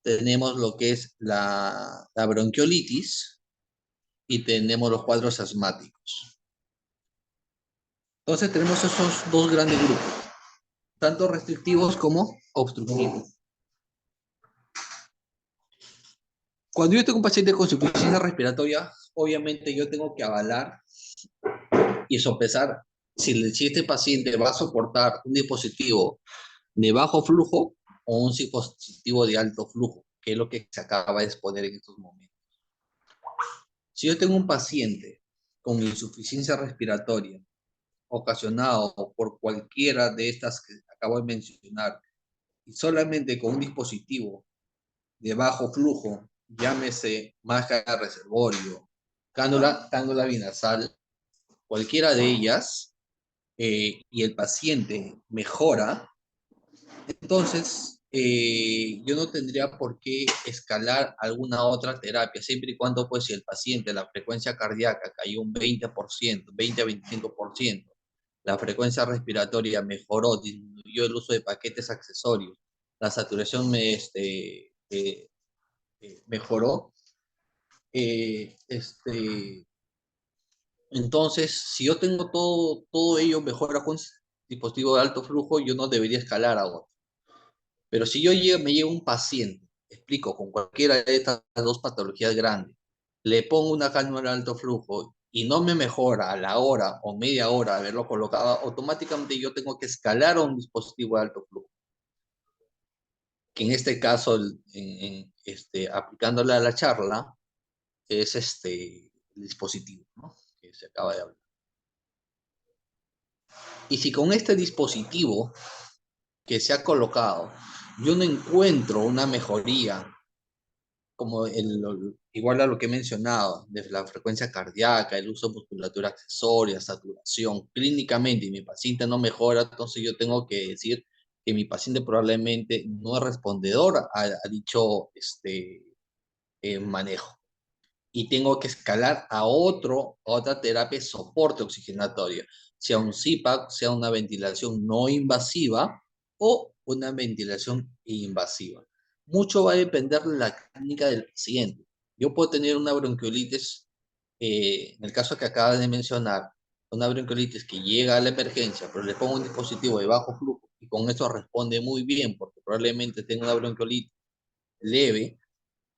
tenemos lo que es la bronquiolitis y tenemos los cuadros asmáticos. Entonces tenemos esos dos grandes grupos, tanto restrictivos como obstructivos. Cuando yo tengo un paciente con insuficiencia respiratoria, obviamente yo tengo que avalar y sopesar si este paciente va a soportar un dispositivo de bajo flujo o un dispositivo de alto flujo, que es lo que se acaba de exponer en estos momentos. Si yo tengo un paciente con insuficiencia respiratoria ocasionado por cualquiera de estas que acabo de mencionar y solamente con un dispositivo de bajo flujo, llámese máscara de reservorio, cánula binasal, cualquiera de ellas, y el paciente mejora, entonces yo no tendría por qué escalar alguna otra terapia, siempre y cuando, pues, si el paciente, la frecuencia cardíaca cayó un 20%, 20 a 25%, la frecuencia respiratoria mejoró, disminuyó el uso de paquetes accesorios, la saturación mejoró, entonces, si yo tengo todo ello mejora con dispositivo de alto flujo, yo no debería escalar a otro. Pero si me llevo un paciente, explico, con cualquiera de estas dos patologías grandes, le pongo una cánula de alto flujo y no me mejora a la hora o media hora de haberlo colocado, automáticamente yo tengo que escalar a un dispositivo de alto flujo. Que en este caso, aplicándole a la este el dispositivo, ¿no? Que se acaba de hablar. Y si con este dispositivo que se ha colocado yo no encuentro una mejoría, como igual a lo que he mencionado, de la frecuencia cardíaca, el uso de musculatura accesoria, saturación, clínicamente, y mi paciente no mejora, entonces yo tengo que decir que mi paciente probablemente no es respondedor a dicho manejo. Y tengo que escalar a otra terapia de soporte oxigenatorio, sea un CPAP, sea una ventilación no invasiva o una ventilación invasiva. Mucho va a depender de la clínica del paciente. Yo puedo tener una bronquiolitis, en el caso que acabas de mencionar, una bronquiolitis que llega a la emergencia, pero le pongo un dispositivo de bajo flujo y con eso responde muy bien, porque probablemente tenga una bronquiolitis leve,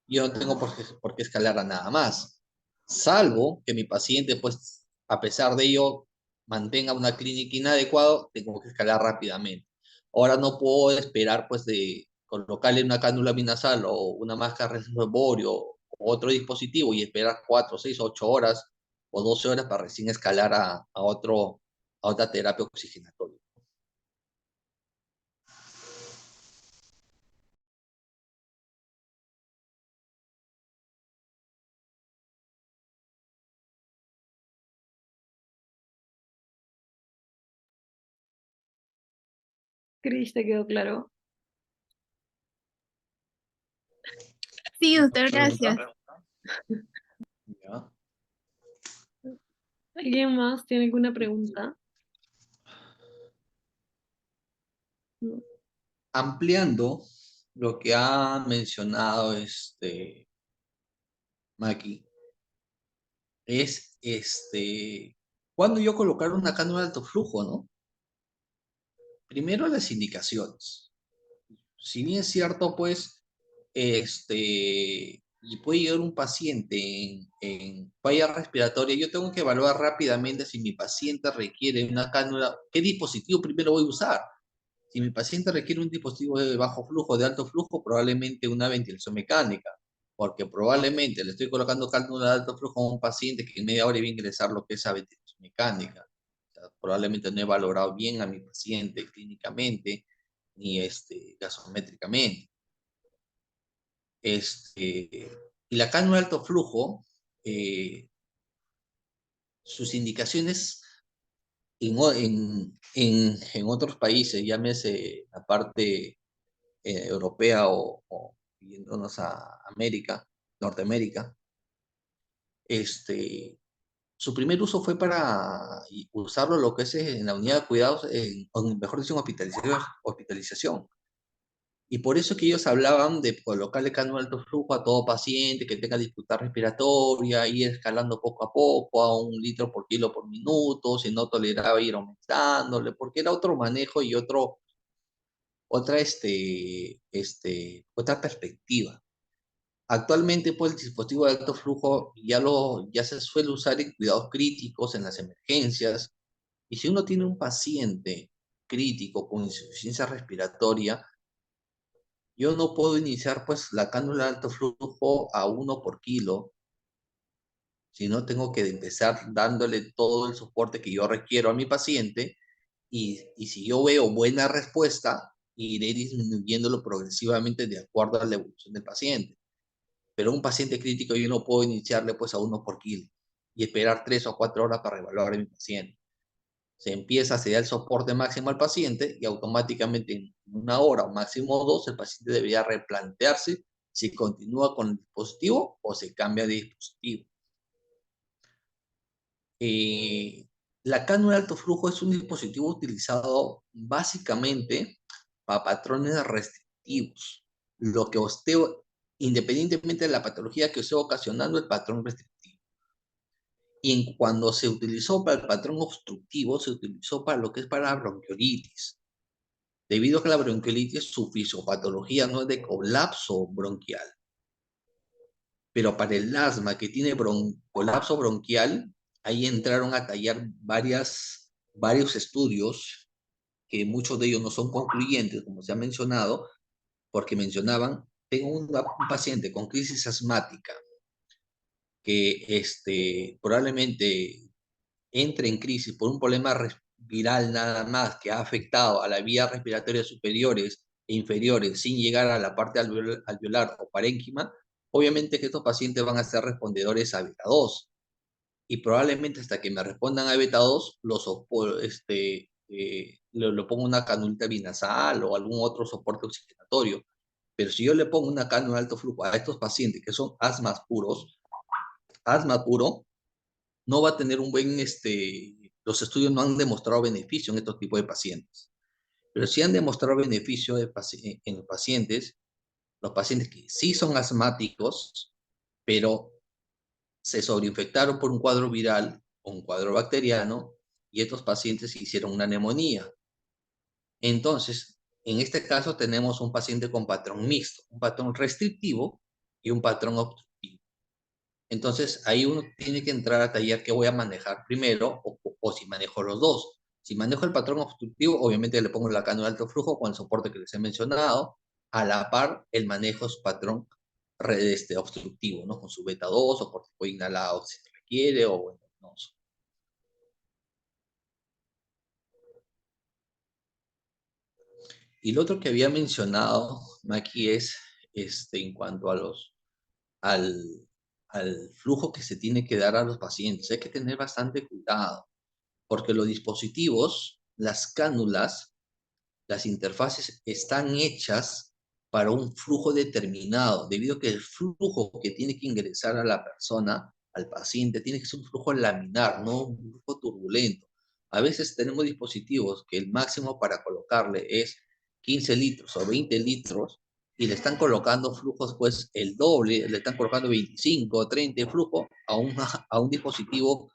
yo no tengo por qué escalar a nada más, salvo que mi paciente, pues, a pesar de ello, mantenga una clínica inadecuada, tengo que escalar rápidamente. Ahora no puedo esperar, pues, de colocarle una cánula binasal o una máscara de reservorio o otro dispositivo y esperar 4, 6, 8 horas o 12 horas para recién escalar a otra terapia oxigenatoria. Cris, ¿te quedó claro? Sí, doctor, ¿Pregunta? gracias. ¿Ya? ¿Alguien más tiene alguna pregunta? No. Ampliando lo que ha mencionado Maki, es ¿Cuándo yo colocar una cánula de alto flujo, no? Primero las indicaciones. Si bien es cierto, pues, y puede llegar un paciente en falla respiratoria, yo tengo que evaluar rápidamente si mi paciente requiere una cánula, ¿qué dispositivo primero voy a usar? Si mi paciente requiere un dispositivo de bajo flujo, de alto flujo, probablemente una ventilación mecánica, porque probablemente le estoy colocando cánula de alto flujo a un paciente que en media hora iba a ingresar lo que es a ventilación mecánica. O sea, probablemente no he valorado bien a mi paciente clínicamente ni gasométricamente. Y la cánula de alto flujo, sus indicaciones en otros países, llámese la parte europea o yéndonos a América, Norteamérica, su primer uso fue para usarlo lo que es en la unidad de cuidados, o mejor dicho, en hospitalización. Y por eso que ellos hablaban de colocarle cánula de alto flujo a todo paciente que tenga dificultad respiratoria, ir escalando poco a poco a 1 litro por kilo por minuto, si no toleraba ir aumentándole, porque era otro manejo y otra perspectiva. Actualmente, pues, el dispositivo de alto flujo ya se suele usar en cuidados críticos, en las emergencias, y si uno tiene un paciente crítico con insuficiencia respiratoria, yo no puedo iniciar, pues, la cánula de alto flujo a 1 por kilo, sino tengo que empezar dándole todo el soporte que yo requiero a mi paciente, y si yo veo buena respuesta, iré disminuyéndolo progresivamente de acuerdo a la evolución del paciente. Pero un paciente crítico yo no puedo iniciarle, pues, a 1 por kilo y esperar 3 o 4 horas para evaluar a mi paciente. Se da el soporte máximo al paciente y automáticamente en 1 hora o máximo 2 el paciente debería replantearse si continúa con el dispositivo o se cambia de dispositivo. La cánula de alto flujo es un dispositivo utilizado básicamente para patrones restrictivos, lo que independientemente de la patología que esté ocasionando el patrón restrictivo. Y cuando se utilizó para el patrón obstructivo, se utilizó para lo que es para la bronquiolitis. Debido a que la bronquiolitis, su fisiopatología no es de colapso bronquial. Pero para el asma que tiene colapso bronquial, ahí entraron a tallar varios estudios, que muchos de ellos no son concluyentes, como se ha mencionado, porque mencionaban, tengo un paciente con crisis asmática que probablemente entre en crisis por un problema viral nada más que ha afectado a la vía respiratoria superiores e inferiores sin llegar a la parte alveolar o parénquima, obviamente que estos pacientes van a ser respondedores a beta 2 y probablemente hasta que me respondan a beta 2 le pongo una canulita binasal o algún otro soporte oxigenatorio. Pero si yo le pongo una cánula de alto flujo a estos pacientes que son asma puro, no va a tener los estudios no han demostrado beneficio en estos tipos de pacientes. Pero sí han demostrado beneficio en los pacientes que sí son asmáticos, pero se sobreinfectaron por un cuadro viral o un cuadro bacteriano y estos pacientes hicieron una neumonía. Entonces, en este caso tenemos un paciente con patrón mixto, un patrón restrictivo y un patrón obstructivo. Entonces, ahí uno tiene que entrar a tallar qué voy a manejar primero o si manejo los dos. Si manejo el patrón obstructivo, obviamente le pongo la cánula de alto flujo con el soporte que les he mencionado. A la par, el manejo es patrón obstructivo, ¿no? Con su beta 2 o corticoide inhalado si se requiere, o bueno, no. Y lo otro que había mencionado, Maki, es en cuanto al, al flujo que se tiene que dar a los pacientes. Hay que tener bastante cuidado, porque los dispositivos, las cánulas, las interfaces están hechas para un flujo determinado, debido a que el flujo que tiene que ingresar a la persona, al paciente, tiene que ser un flujo laminar, no un flujo turbulento. A veces tenemos dispositivos que el máximo para colocarle es 15 litros o 20 litros y le están colocando flujos, pues el doble, le están colocando 25 o 30 flujos a un dispositivo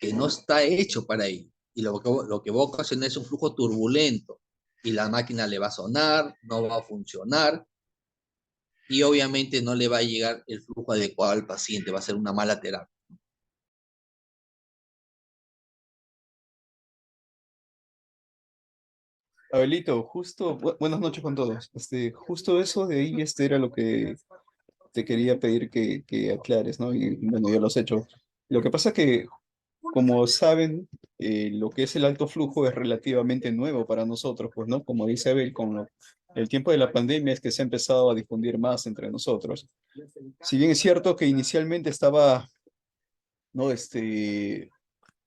que no está hecho para ello. Y lo que va a ocasionar es un flujo turbulento. Y la máquina le va a sonar, no va a funcionar, y obviamente no le va a llegar el flujo adecuado al paciente, va a ser una mala terapia. Abelito, justo, buenas noches con todos. Justo eso de ahí, era lo que te quería pedir que aclares, ¿no? Y bueno, ya lo has hecho. Lo que pasa que, como saben, lo que es el alto flujo es relativamente nuevo para nosotros, pues, ¿no? Como dice Abel, el tiempo de la pandemia es que se ha empezado a difundir más entre nosotros. Si bien es cierto que inicialmente estaba, ¿no?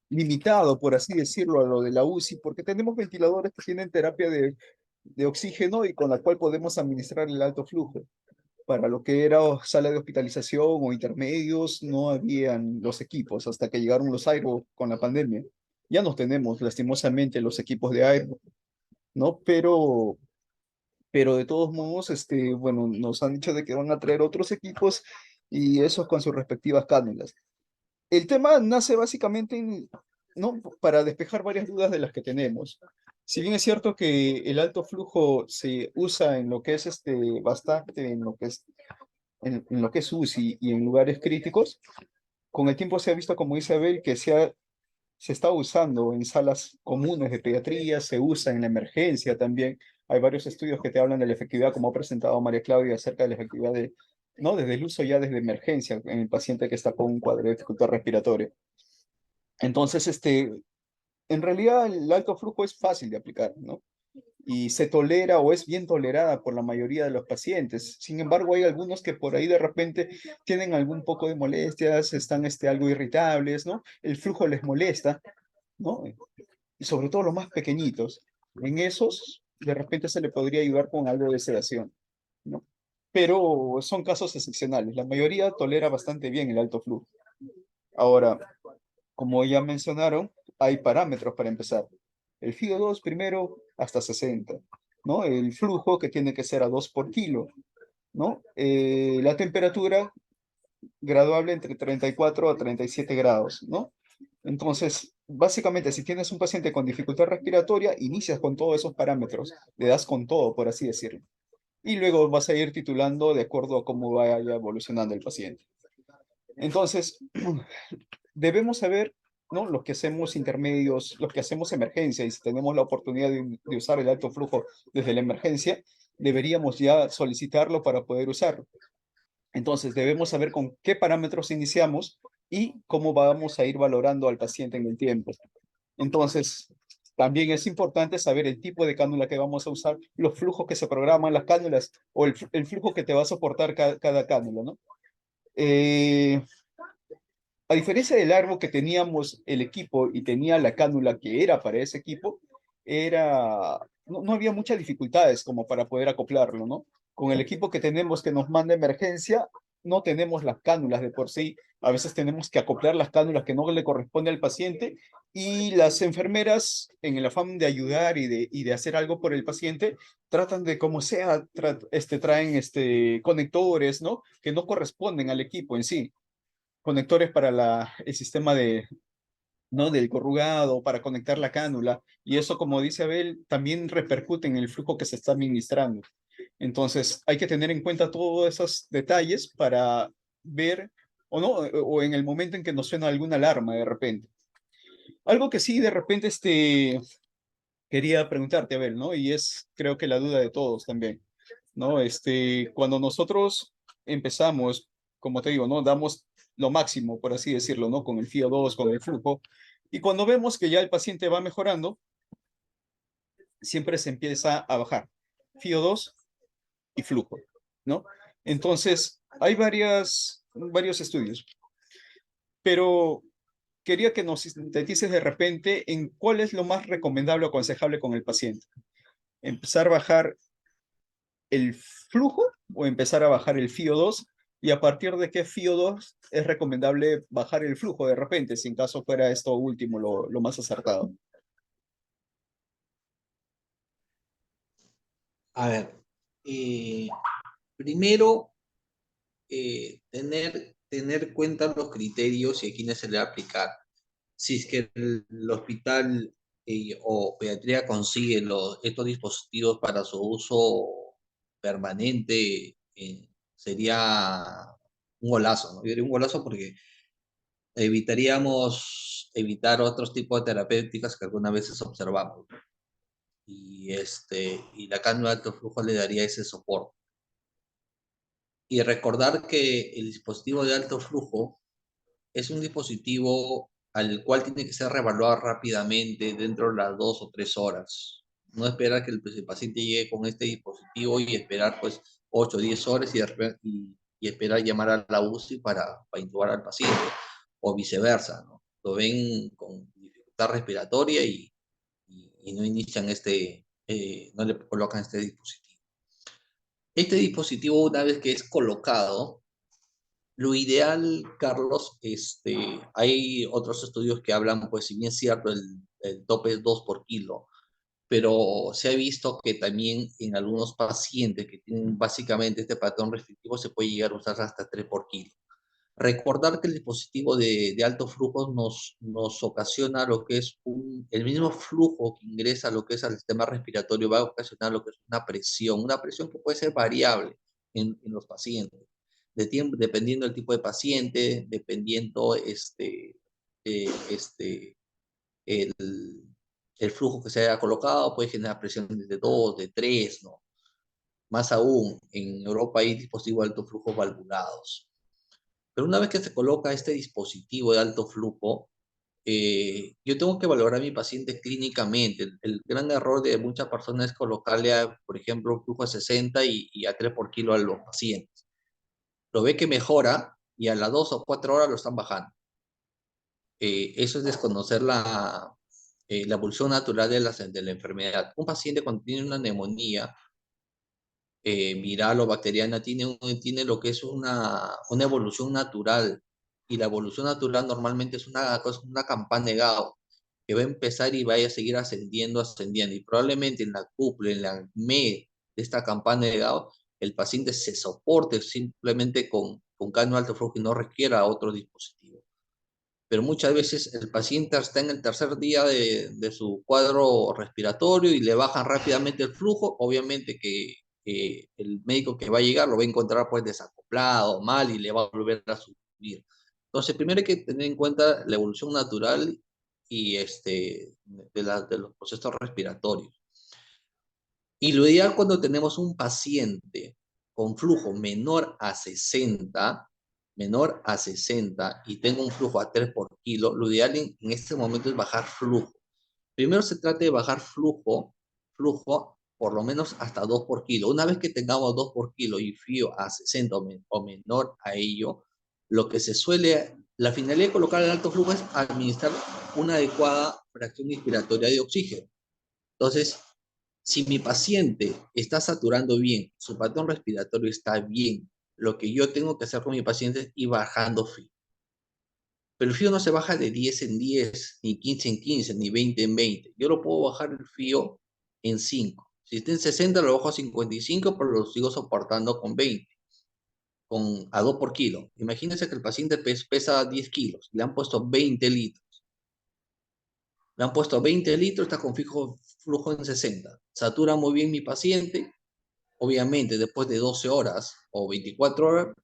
Limitado, por así decirlo, a lo de la UCI, porque tenemos ventiladores que tienen terapia de oxígeno y con la cual podemos administrar el alto flujo. Para lo que era sala de hospitalización o intermedios, no habían los equipos hasta que llegaron los Airo con la pandemia. Ya no tenemos, lastimosamente, los equipos de Airo, ¿no? Pero de todos modos, bueno, nos han dicho de que van a traer otros equipos y esos con sus respectivas cánulas. El tema nace básicamente ¿no? Para despejar varias dudas de las que tenemos. Si bien es cierto que el alto flujo se usa en lo que es bastante, en lo que es UCI y en lugares críticos, con el tiempo se ha visto, como dice Abel, que se está usando en salas comunes de pediatría, se usa en la emergencia también. Hay varios estudios que te hablan de la efectividad, como ha presentado María Claudia, acerca de la efectividad ¿no? Desde el uso ya desde emergencia en el paciente que está con un cuadro de dificultad respiratoria. Entonces, en realidad el alto flujo es fácil de aplicar, ¿no? Y se tolera o es bien tolerada por la mayoría de los pacientes. Sin embargo, hay algunos que por ahí de repente tienen algún poco de molestias, están algo irritables, ¿no? El flujo les molesta, ¿no? Y sobre todo los más pequeñitos. En esos, de repente se le podría ayudar con algo de sedación, ¿no? Pero son casos excepcionales. La mayoría tolera bastante bien el alto flujo. Ahora, como ya mencionaron, hay parámetros para empezar. El FIO2 primero hasta 60, ¿no? El flujo que tiene que ser a 2 por kilo, ¿no? La temperatura graduable entre 34 a 37 grados, ¿no? Entonces, básicamente, si tienes un paciente con dificultad respiratoria, inicias con todos esos parámetros, le das con todo, por así decirlo. Y luego vas a ir titulando de acuerdo a cómo vaya evolucionando el paciente. Entonces, debemos saber, ¿no? Los que hacemos intermedios, los que hacemos emergencia, y si tenemos la oportunidad de usar el alto flujo desde la emergencia, deberíamos ya solicitarlo para poder usarlo. Entonces, debemos saber con qué parámetros iniciamos y cómo vamos a ir valorando al paciente en el tiempo. Entonces, también es importante saber el tipo de cánula que vamos a usar, los flujos que se programan, las cánulas, o el flujo que te va a soportar cada cánula, ¿no? A diferencia del árbol que teníamos el equipo y tenía la cánula que era para ese equipo, no había muchas dificultades como para poder acoplarlo, ¿no? Con el equipo que tenemos que nos manda emergencia, no tenemos las cánulas de por sí. A veces tenemos que acoplar las cánulas que no le corresponde al paciente y las enfermeras, en el afán de ayudar y de hacer algo por el paciente, tratan de como sea, traen conectores, ¿no? Que no corresponden al equipo en sí, conectores para el sistema ¿no? Del corrugado, para conectar la cánula, y eso, como dice Abel, también repercute en el flujo que se está administrando. Entonces, hay que tener en cuenta todos esos detalles para ver, o no, o en el momento en que nos suena alguna alarma de repente. Algo que sí, de repente, quería preguntarte, Abel, ¿no? Y es, creo que la duda de todos también, ¿no? Cuando nosotros empezamos, como te digo, ¿no? Damos lo máximo, por así decirlo, ¿no? Con el FIO2, con el flujo. Y cuando vemos que ya el paciente va mejorando, siempre se empieza a bajar FIO2 y flujo, ¿no? Entonces, hay varios estudios, pero quería que nos sintetices de repente en cuál es lo más recomendable o aconsejable con el paciente. Empezar a bajar el flujo o empezar a bajar el FIO2, y a partir de qué FIO2 es recomendable bajar el flujo de repente, si en caso fuera esto último lo más acertado. A ver, primero, tener cuenta los criterios y a quiénes se le va a aplicar. si es que el hospital o pediatría consigue estos dispositivos para su uso permanente, sería un golazo, ¿no? Yo diría un golazo porque evitaríamos evitar otros tipos de terapéuticas que algunas veces observamos. Y la cánula de alto flujo le daría ese soporte. Y recordar que el dispositivo de alto flujo es un dispositivo al cual tiene que ser reevaluado rápidamente dentro de las 2 o 3 horas. No esperar que el paciente llegue con este dispositivo y esperar pues 8 o 10 horas y esperar llamar a la UCI para intubar al paciente o viceversa, ¿no? Lo ven con dificultad respiratoria y no inician no le colocan este dispositivo. Este dispositivo, una vez que es colocado, lo ideal, Carlos, hay otros estudios que hablan, pues si bien es cierto, el tope es 2 por kilo, pero se ha visto que también en algunos pacientes que tienen básicamente este patrón restrictivo se puede llegar a usar hasta 3 por kilo. Recordar que el dispositivo de alto flujo nos ocasiona lo que es el mismo flujo que ingresa a lo que es al sistema respiratorio, va a ocasionar lo que es una presión que puede ser variable en los pacientes, dependiendo del tipo de paciente, dependiendo eh, este, el, el flujo que se haya colocado, puede generar presiones de 2, de 3, ¿no? Más aún, en Europa hay dispositivos de alto flujo valvulados. Pero una vez que se coloca este dispositivo de alto flujo, yo tengo que valorar a mi paciente clínicamente. El gran error de muchas personas es colocarle, por ejemplo, un flujo a 60 y a 3 por kilo a los pacientes. Lo ve que mejora y a las 2 o 4 horas lo están bajando. Eso es desconocer la evolución natural de la enfermedad. Un paciente cuando tiene una neumonía viral o bacteriana tiene lo que es una evolución natural. Y la evolución natural normalmente es una campana de Gauss que va a empezar y vaya a seguir ascendiendo, ascendiendo. Y probablemente en la cúpula, en la me de esta campana de Gauss, el paciente se soporte simplemente con cánula alto flujo y no requiera otro dispositivo. Pero muchas veces el paciente está en el tercer día de su cuadro respiratorio y le bajan rápidamente el flujo. Obviamente que el médico que va a llegar lo va a encontrar pues desacoplado, mal y le va a volver a subir. Entonces, primero hay que tener en cuenta la evolución natural y de los procesos respiratorios. Y lo ideal cuando tenemos un paciente con flujo menor a 60 y tengo un flujo a 3 por kilo, lo ideal en este momento es bajar flujo. Primero se trata de bajar flujo por lo menos hasta 2 por kilo. Una vez que tengamos 2 por kilo y frío a 60 o menor a ello, la finalidad de colocar el alto flujo es administrar una adecuada fracción inspiratoria de oxígeno. Entonces, si mi paciente está saturando bien, su patrón respiratorio está bien, lo que yo tengo que hacer con mi paciente es ir bajando frío. Pero el frío no se baja de 10 en 10, ni 15 en 15, ni 20 en 20. Yo lo puedo bajar el frío en 5. Si está en 60, lo bajo a 55, pero lo sigo soportando con 20, a 2 por kilo. Imagínense que el paciente pesa 10 kilos, le han puesto 20 litros. Le han puesto 20 litros, está con flujo en 60. Satura muy bien mi paciente. Obviamente, después de 12 horas o 24 horas,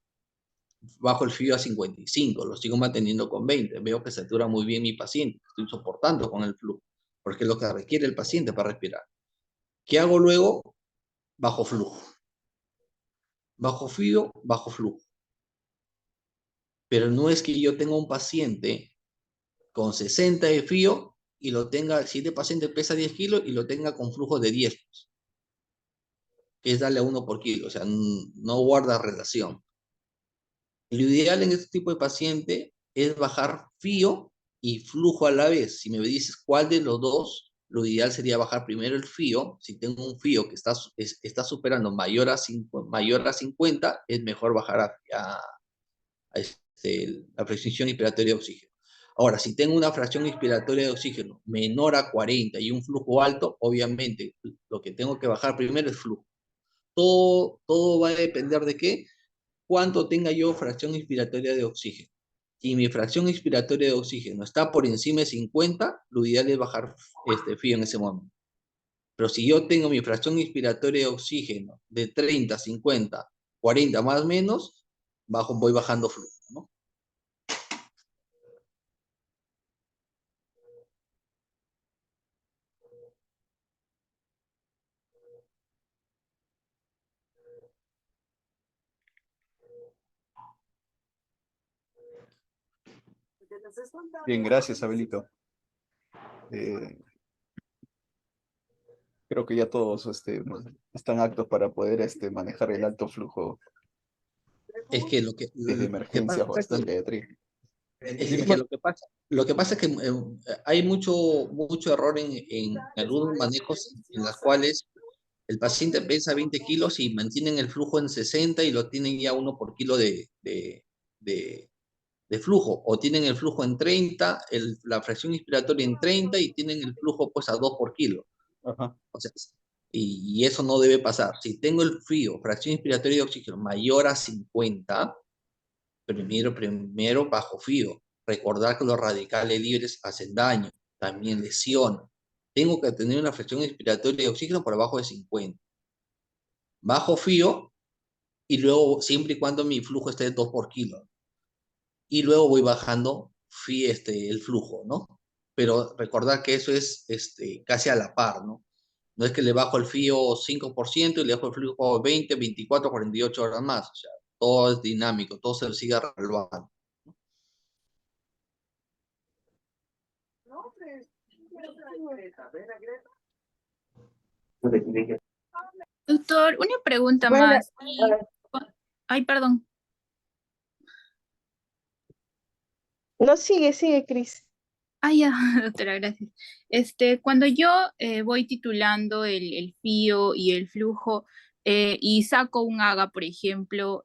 bajo el frío a 55, lo sigo manteniendo con 20. Veo que satura muy bien mi paciente, estoy soportando con el flujo, porque es lo que requiere el paciente para respirar. ¿Qué hago luego? Bajo flujo. Bajo frío, bajo flujo. Pero no es que yo tenga un paciente con 60 de frío y si este paciente pesa 10 kilos y lo tenga con flujo de 10, que es darle a 1 por kilo, o sea, no guarda relación. Lo ideal en este tipo de paciente es bajar frío y flujo a la vez. Si me dices cuál de los dos, lo ideal sería bajar primero el frío. Si tengo un frío que está superando mayor a 50, es mejor bajar la fracción inspiratoria de oxígeno. Ahora, si tengo una fracción inspiratoria de oxígeno menor a 40 y un flujo alto, obviamente lo que tengo que bajar primero es flujo. Todo va a depender de qué, cuánto tenga yo fracción inspiratoria de oxígeno. Si mi fracción expiratoria de oxígeno está por encima de 50, lo ideal es bajar frío en ese momento. Pero si yo tengo mi fracción expiratoria de oxígeno de 30, 50, 40 más o menos, voy bajando flujo, ¿no? Bien, gracias, Abelito. Eh, Creo que ya todos están aptos para poder manejar el alto flujo Es que lo que, de lo que emergencia pasa es que, de pediatría. es que lo que pasa es que hay mucho error en algunos manejos en los cuales el paciente pesa 20 kilos y mantienen el flujo en 60 y lo tienen ya 1 por kilo de, de flujo, o tienen el flujo en 30, la fracción inspiratoria en 30 y tienen el flujo pues a 2 por kilo. Ajá. O sea, y eso no debe pasar. Si tengo el frío, fracción inspiratoria de oxígeno mayor a 50, primero bajo frío. Recordar que los radicales libres hacen daño, también lesionan. Tengo que tener una fracción inspiratoria de oxígeno por abajo de 50. Bajo frío y luego siempre y cuando mi flujo esté de 2 por kilo. Y luego voy bajando el flujo, ¿no? Pero recordar que eso es casi a la par, ¿no? No es que le bajo el frío 5% y le bajo el flujo 20, 24, 48 horas más. O sea, todo es dinámico, todo se sigue revaluando. Doctor, una pregunta Bueno, más. Ay, perdón. no, sigue, Cris. Ah, ya, doctora, gracias. Cuando yo voy titulando el FIO y el flujo y saco un AGA, por ejemplo,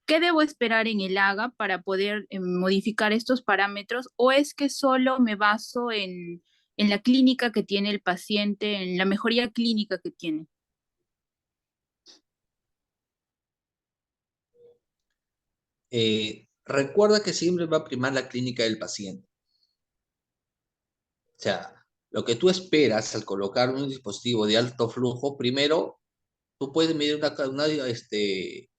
¿qué debo esperar en el AGA para poder modificar estos parámetros? ¿O es que solo me baso en la clínica que tiene el paciente, en la mejoría clínica que tiene? Recuerda que siempre va a primar la clínica del paciente. O sea, lo que tú esperas al colocar un dispositivo de alto flujo, primero, tú puedes medir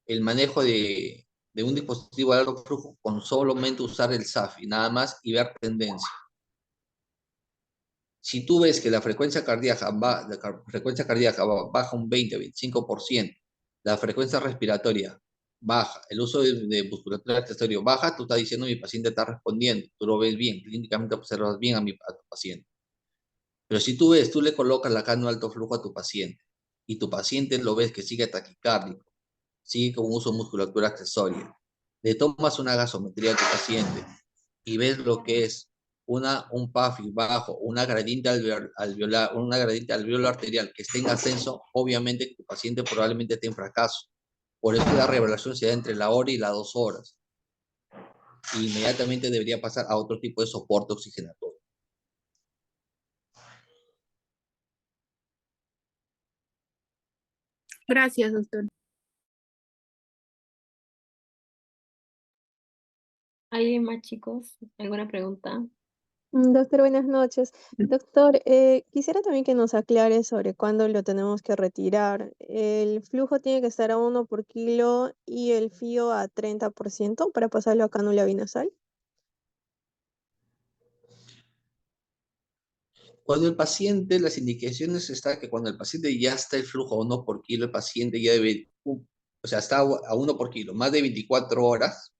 el manejo de un dispositivo de alto flujo con solamente usar el SAFI, nada más, y ver tendencia. Si tú ves que la frecuencia cardíaca, baja un 20-25%, la frecuencia respiratoria baja, el uso de musculatura accesorio baja, tú estás diciendo mi paciente está respondiendo, tú lo ves bien, clínicamente observas bien a tu paciente. Pero si tú le colocas la cánula alto flujo a tu paciente y tu paciente lo ves que sigue taquicárdico, sigue con uso de musculatura accesoria, le tomas una gasometría a tu paciente y ves lo que es un PAFI bajo, una gradiente alveolar arterial que esté en ascenso, obviamente tu paciente probablemente esté en fracaso. Por eso la revelación se da entre la hora y las 2 horas. Y inmediatamente debería pasar a otro tipo de soporte oxigenatorio. Gracias, doctor. ¿Alguien más, chicos? ¿Alguna pregunta? Doctor, buenas noches. Doctor, quisiera también que nos aclare sobre cuándo lo tenemos que retirar. ¿El flujo tiene que estar a 1 por kilo y el FIO a 30% para pasarlo a cánula vinasal? Cuando el paciente, las indicaciones está que cuando el paciente ya está el flujo a 1 por kilo, el paciente ya debe, o sea, está a 1 por kilo, más de 24 horas,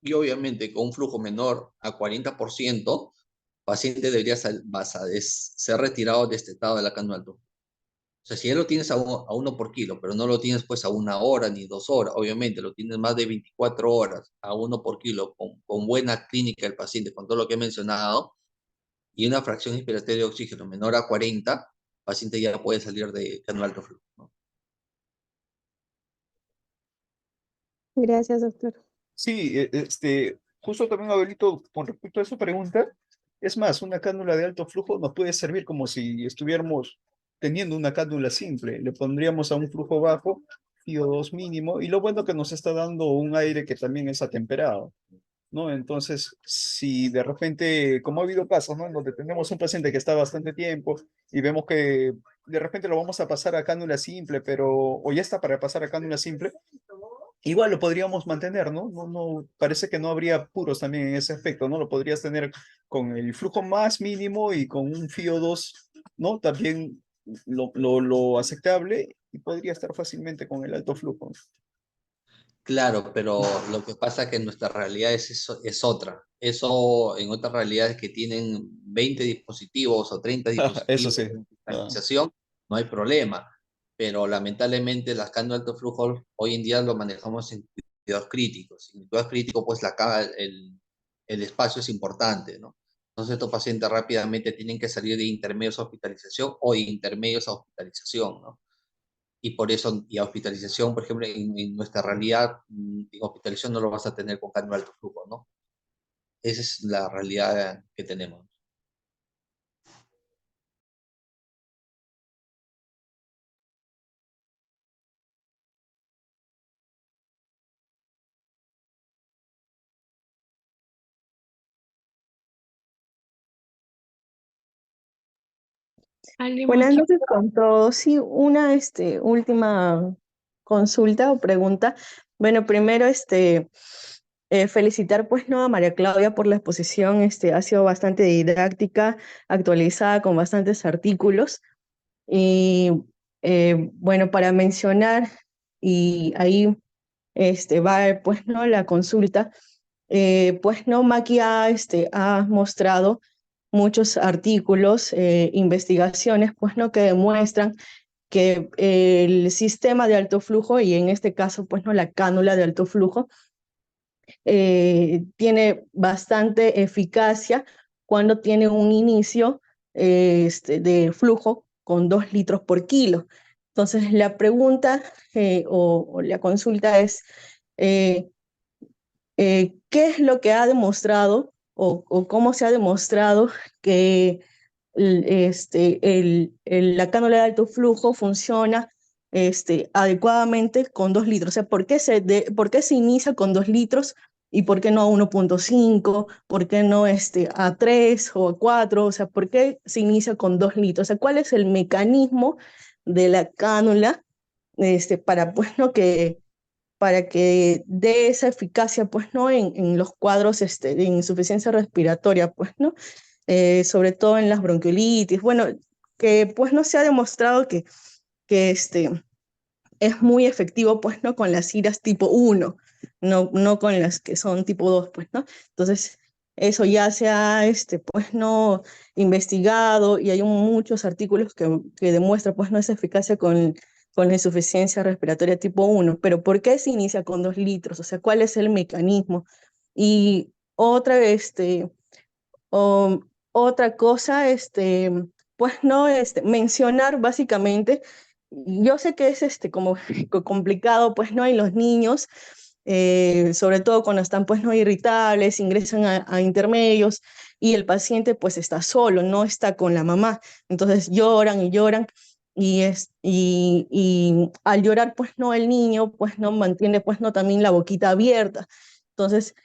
y obviamente con un flujo menor a 40%, el paciente debería ser retirado de este estado de la cánula alto. O sea, si ya lo tienes a 1 por kilo, pero no lo tienes pues a 1 hora ni 2 horas, obviamente lo tienes más de 24 horas a 1 por kilo, con buena clínica del paciente, con todo lo que he mencionado, y una fracción inspiratoria de oxígeno menor a 40, el paciente ya puede salir de cánula alto flujo, ¿no? Gracias, doctor. Sí, justo también, Abelito, con respecto a esa pregunta, es más, una cánula de alto flujo nos puede servir como si estuviéramos teniendo una cánula simple. Le pondríamos a un flujo bajo, FIO2 mínimo, y lo bueno que nos está dando un aire que también es atemperado. ¿no? Entonces, si de repente, como ha habido casos, ¿no? En donde tenemos un paciente que está bastante tiempo y vemos que de repente lo vamos a pasar a cánula simple, pero, o ya está para pasar a cánula simple, igual lo podríamos mantener, ¿no? Parece que no habría apuros también en ese aspecto, ¿no? Lo podrías tener con el flujo más mínimo y con un FIO2, ¿no? También lo aceptable y podría estar fácilmente con el alto flujo. Claro, pero lo que pasa es que nuestra realidad es otra. Eso en otras realidades que tienen 20 dispositivos o 30 Eso dispositivos sí. de Ah, fiscalización, no hay problema. Pero lamentablemente las cánulas de alto flujo hoy en día lo manejamos en cuidados críticos. En cuidados críticos, pues el espacio es importante, ¿no? Entonces estos pacientes rápidamente tienen que salir de intermedios a hospitalización o de intermedios a hospitalización, ¿no? Y por eso, y a hospitalización, por ejemplo, en nuestra realidad, en hospitalización no lo vas a tener con cánula de alto flujo, ¿no? Esa es la realidad que tenemos. ¿Alguien más Buenas quiere? noches con todos. Sí, una última consulta o pregunta. Bueno, primero felicitar pues no a María Claudia por la exposición. Ha sido bastante didáctica, actualizada con bastantes artículos. Y bueno, para mencionar, y ahí va pues no la consulta, pues no Maki ha mostrado muchos artículos, investigaciones, pues no que demuestran que el sistema de alto flujo, y en este caso, pues no la cánula de alto flujo, tiene bastante eficacia cuando tiene un inicio de flujo con 2 litros por kilo. Entonces, la pregunta o la consulta es, eh, ¿qué es lo que ha demostrado o cómo se ha demostrado que la cánula de alto flujo funciona adecuadamente con 2 litros? O sea, ¿por qué se inicia con 2 litros y por qué no a 1.5? ¿Por qué no a 3 o a 4? O sea, ¿por qué se inicia con 2 litros? O sea, ¿cuál es el mecanismo de la cánula para, pues, no que para que dé esa eficacia, pues, ¿no? En los cuadros de insuficiencia respiratoria, pues, ¿no? Sobre todo en las bronquiolitis. Bueno, que pues no se ha demostrado que es muy efectivo, pues, ¿no? Con las iras tipo 1, no con las que son tipo 2, pues, ¿no? Entonces, eso ya se ha, pues, no investigado y hay muchos artículos que demuestran, pues, no esa eficacia con la insuficiencia respiratoria tipo 1, pero ¿por qué se inicia con 2 litros? O sea, ¿cuál es el mecanismo? Y otra, o, otra cosa, pues no, mencionar básicamente, yo sé que es como complicado, pues no, en los niños, sobre todo cuando están pues no irritables, ingresan a intermedios y el paciente pues está solo, no está con la mamá, entonces lloran y lloran. Y al llorar, pues no, el niño, pues no mantiene, pues no, también la boquita abierta. Entonces,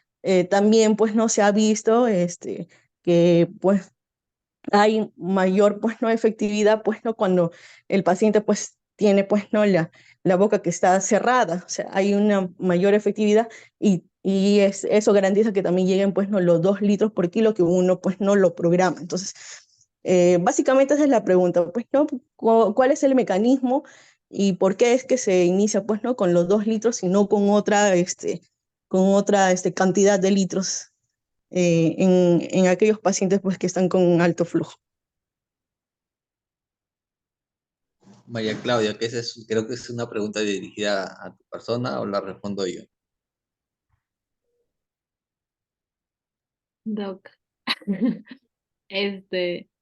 también, pues no se ha visto, que pues hay mayor pues no efectividad pues no cuando el paciente pues tiene pues no la boca que está cerrada, o sea, hay una mayor efectividad y eso garantiza que también lleguen pues no los 2 litros por kilo que uno pues no lo programa. Entonces, básicamente esa es la pregunta, pues no, ¿cuál es el mecanismo y por qué es que se inicia pues no con los 2 litros y no con otra cantidad de litros en aquellos pacientes pues, que están con alto flujo? María Claudia, creo que es una pregunta dirigida a tu persona o la respondo yo. Doc.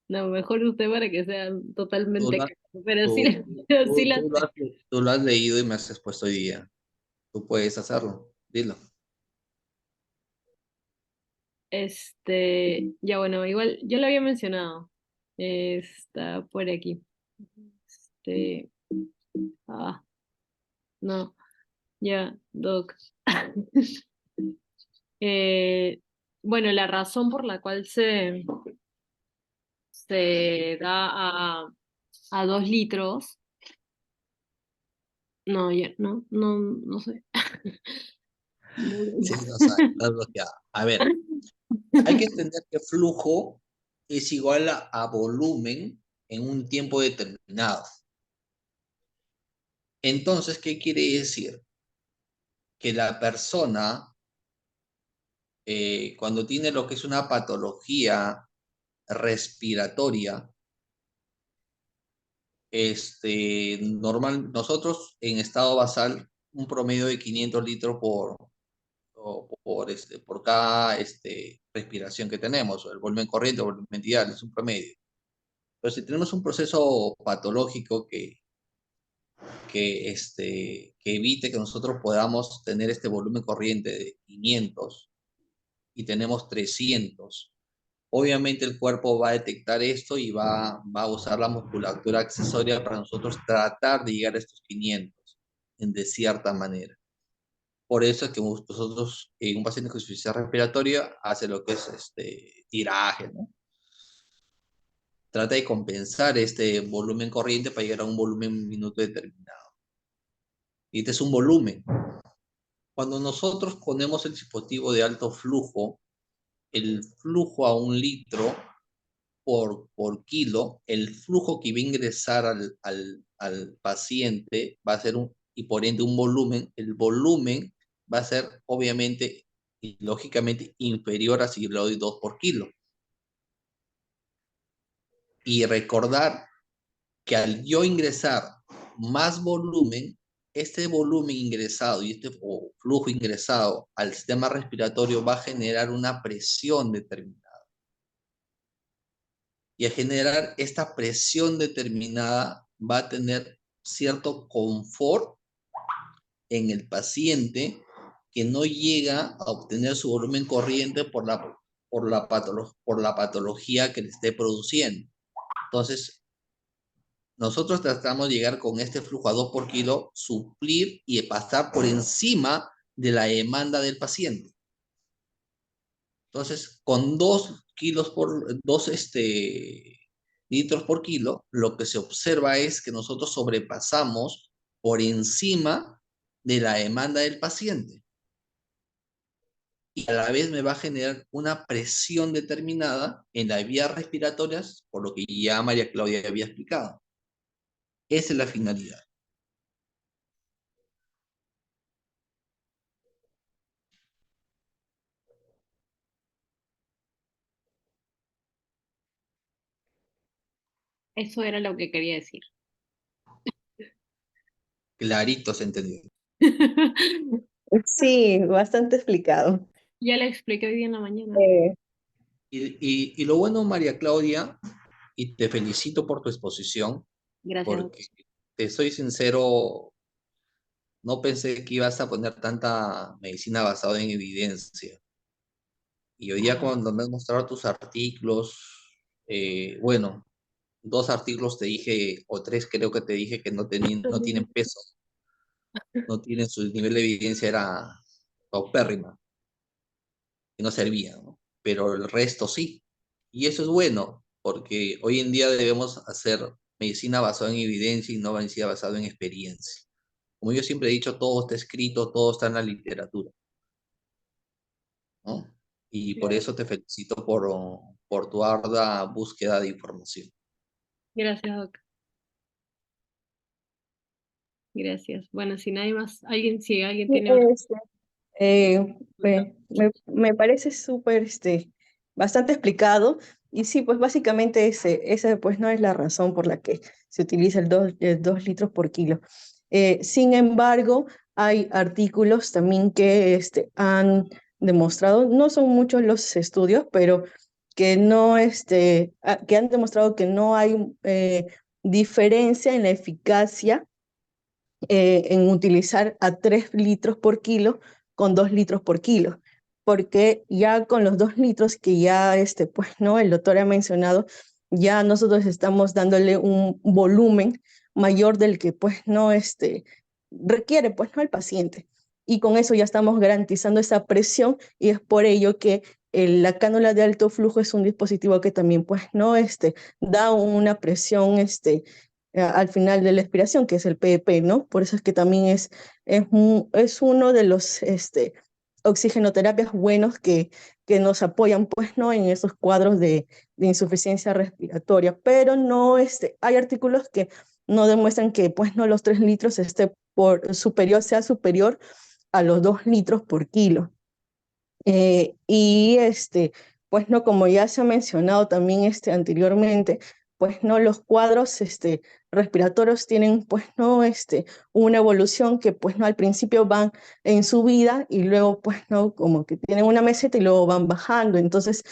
No, mejor usted para que sea Tú, totalmente la- claro, pero sí, tú, sí tú, la tú lo sé. has, tú lo has leído y me has expuesto hoy día. Tú puedes hacerlo, dilo. Ya bueno, igual yo lo había mencionado. Está por aquí. Este, no, ya, Doc. Bueno, la razón por la cual se da a 2 litros, no, no sé. Sí, no sabe, está bloqueada. A ver, hay que entender que flujo es igual a volumen en un tiempo determinado. Entonces, ¿qué quiere decir? Que la persona, cuando tiene lo que es una patología respiratoria, nosotros en estado basal, un promedio de 500 litros por cada respiración que tenemos, el volumen corriente o el volumen ideal, es un promedio. Pero si tenemos un proceso patológico que evite que nosotros podamos tener este volumen corriente de 500 y tenemos 300, obviamente el cuerpo va a detectar esto y va a usar la musculatura accesoria para nosotros tratar de llegar a estos 500 de cierta manera. Por eso es que nosotros, en un paciente con insuficiencia respiratoria, hace lo que es tiraje, ¿no? Trata de compensar este volumen corriente para llegar a un volumen minuto determinado. Y este es un volumen. Cuando nosotros ponemos el dispositivo de alto flujo, el flujo a 1 litro por kilo, el flujo que va a ingresar al paciente va a ser y por ende un volumen, el volumen va a ser obviamente y lógicamente inferior a si le doy 2 por kilo. Y recordar que al yo ingresar más volumen, este volumen ingresado y o flujo ingresado al sistema respiratorio va a generar una presión determinada. Y al generar esta presión determinada va a tener cierto confort en el paciente que no llega a obtener su volumen corriente por la patología que le esté produciendo. Entonces, nosotros tratamos de llegar con este flujo a 2 por kilo, suplir y pasar por encima de la demanda del paciente. Entonces, con 2 litros por kilo, lo que se observa es que nosotros sobrepasamos por encima de la demanda del paciente. Y a la vez me va a generar una presión determinada en las vías respiratorias, por lo que ya María Claudia había explicado. Esa es la finalidad. Eso era lo que quería decir. Clarito se entendió. Sí, bastante explicado. Ya le expliqué hoy día en la mañana. Y lo bueno, María Claudia, y te felicito por tu exposición, Gracias, doctor. porque te soy sincero, no pensé que ibas a poner tanta medicina basada en evidencia. Y hoy día cuando me has mostrado tus artículos, bueno, 2 artículos te dije, o 3 creo que te dije que no tienen peso, no tienen su nivel de evidencia, era paupérrima, que no servía, ¿no? Pero el resto sí. Y eso es bueno, porque hoy en día debemos hacer medicina basada en evidencia y no medicina basada en experiencia. Como yo siempre he dicho, todo está escrito, todo está en la literatura, ¿no? Y por eso te felicito por tu ardua búsqueda de información. Gracias, doctor. Gracias. Bueno, si nadie más, si alguien tiene otra Me parece súper, bastante explicado. Y sí, pues básicamente esa pues no es la razón por la que se utiliza el 2 litros por kilo. Sin embargo, hay artículos también que han demostrado, no son muchos los estudios, pero que no, que han demostrado que no hay diferencia en la eficacia en utilizar a 3 litros por kilo con 2 litros por kilo, porque ya con los 2 litros que ya pues no, el doctor ha mencionado, ya nosotros estamos dándole un volumen mayor del que pues no requiere pues no el paciente. y con eso ya estamos garantizando esa presión y es por ello que la cánula de alto flujo es un dispositivo que también pues no da una presión al final de la expiración, que es el PEP, ¿no? Por eso es que también es uno de los oxigenoterapias buenos que nos apoyan pues no en esos cuadros de insuficiencia respiratoria, pero no hay artículos que no demuestran que pues no los 3 litros sea superior a los 2 litros por kilo. Y pues no, como ya se ha mencionado también anteriormente, pues no, los cuadros respiratorios tienen pues no una evolución que pues no al principio van en subida y luego pues no como que tienen una meseta y luego van bajando. Entonces,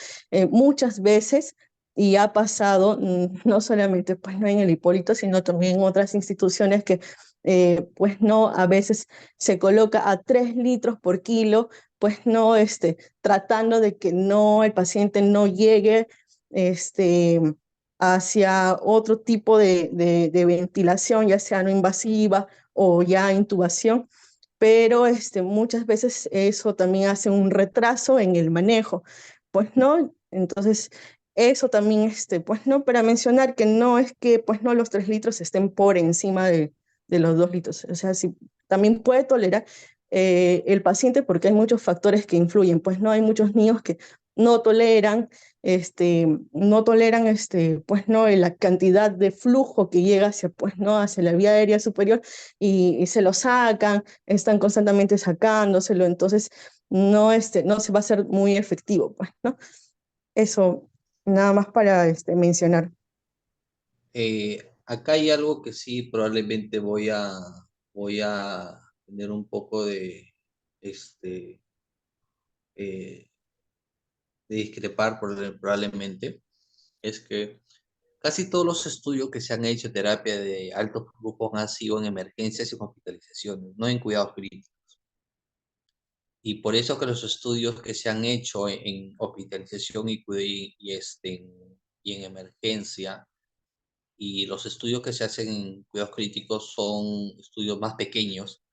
muchas veces, y ha pasado no solamente pues no en el Hipólito, sino también en otras instituciones que pues no, a veces se coloca a 3 litros por kilo, pues no, tratando de que no, el paciente no llegue hacia otro tipo de ventilación, ya sea no invasiva o ya intubación, pero muchas veces eso también hace un retraso en el manejo, pues no, entonces eso también, pues no, para mencionar que no es que pues no los 3 litros estén por encima de los 2 litros, o sea, si también puede tolerar el paciente porque hay muchos factores que influyen, pues no hay muchos niños que no toleran, pues no, la cantidad de flujo que llega hacia, pues no, hacia la vía aérea superior y se lo sacan, están constantemente sacándoselo, entonces no se va a hacer muy efectivo, pues, ¿no? Eso, nada más para mencionar. Acá hay algo que sí probablemente voy a tener un poco este, eh, de discrepar probablemente, es que casi todos los estudios que se han hecho de terapia de altos flujos han sido en emergencias y hospitalizaciones, no en cuidados críticos. Y por eso que los estudios que se han hecho en hospitalización y en emergencia, y los estudios que se hacen en cuidados críticos son estudios más pequeños,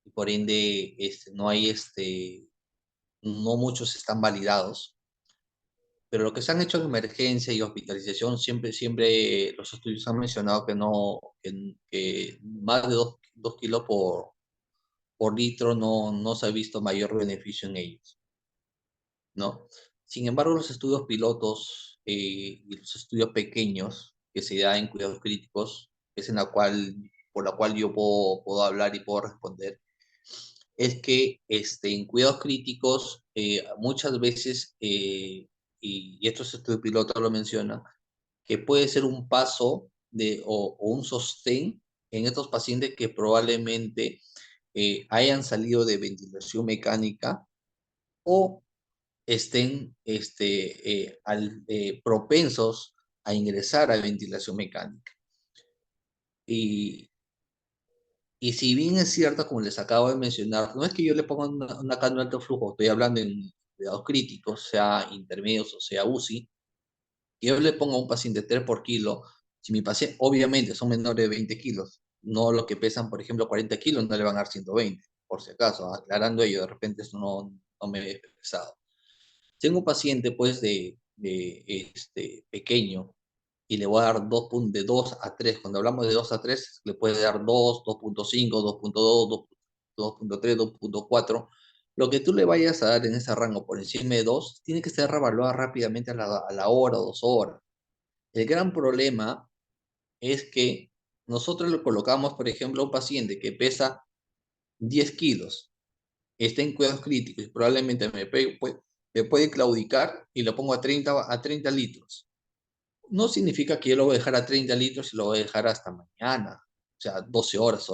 y por ende no hay no muchos están validados. Pero lo que se han hecho en emergencia y hospitalización, siempre los estudios han mencionado que no, que más de 2 kilos por litro no se ha visto mayor beneficio en ellos, ¿no? Sin embargo, los estudios pilotos y los estudios pequeños que se dan en cuidados críticos, es por la cual yo puedo hablar y puedo responder, es que en cuidados críticos muchas veces, y estos estudios pilotos lo mencionan, que puede ser un paso o un sostén en estos pacientes que probablemente hayan salido de ventilación mecánica o estén propensos a ingresar a ventilación mecánica. Y si bien es cierto, como les acabo de mencionar, no es que yo le ponga una cánula de alto flujo, estoy hablando en cuidados críticos, sea intermedios o sea UCI, que yo le ponga a un paciente 3 por kilo, si mi paciente, obviamente son menores de 20 kilos, no los que pesan, por ejemplo, 40 kilos, no le van a dar 120, por si acaso, aclarando ello, de repente eso no me he pesado. Tengo un paciente, pues, pequeño, y le voy a dar de 2 a 3. Cuando hablamos de 2 a 3, le puede dar 2, 2.5, 2.2, 2.3, 2.4. Lo que tú le vayas a dar en ese rango por encima de 2, tiene que ser revaluado rápidamente a la hora o 2 horas. El gran problema es que nosotros le colocamos, por ejemplo, a un paciente que pesa 10 kilos, está en cuidados críticos y probablemente me puede claudicar y lo pongo a 30 litros. No significa que yo lo voy a dejar a 30 litros y lo voy a dejar hasta mañana. O sea, 12 horas,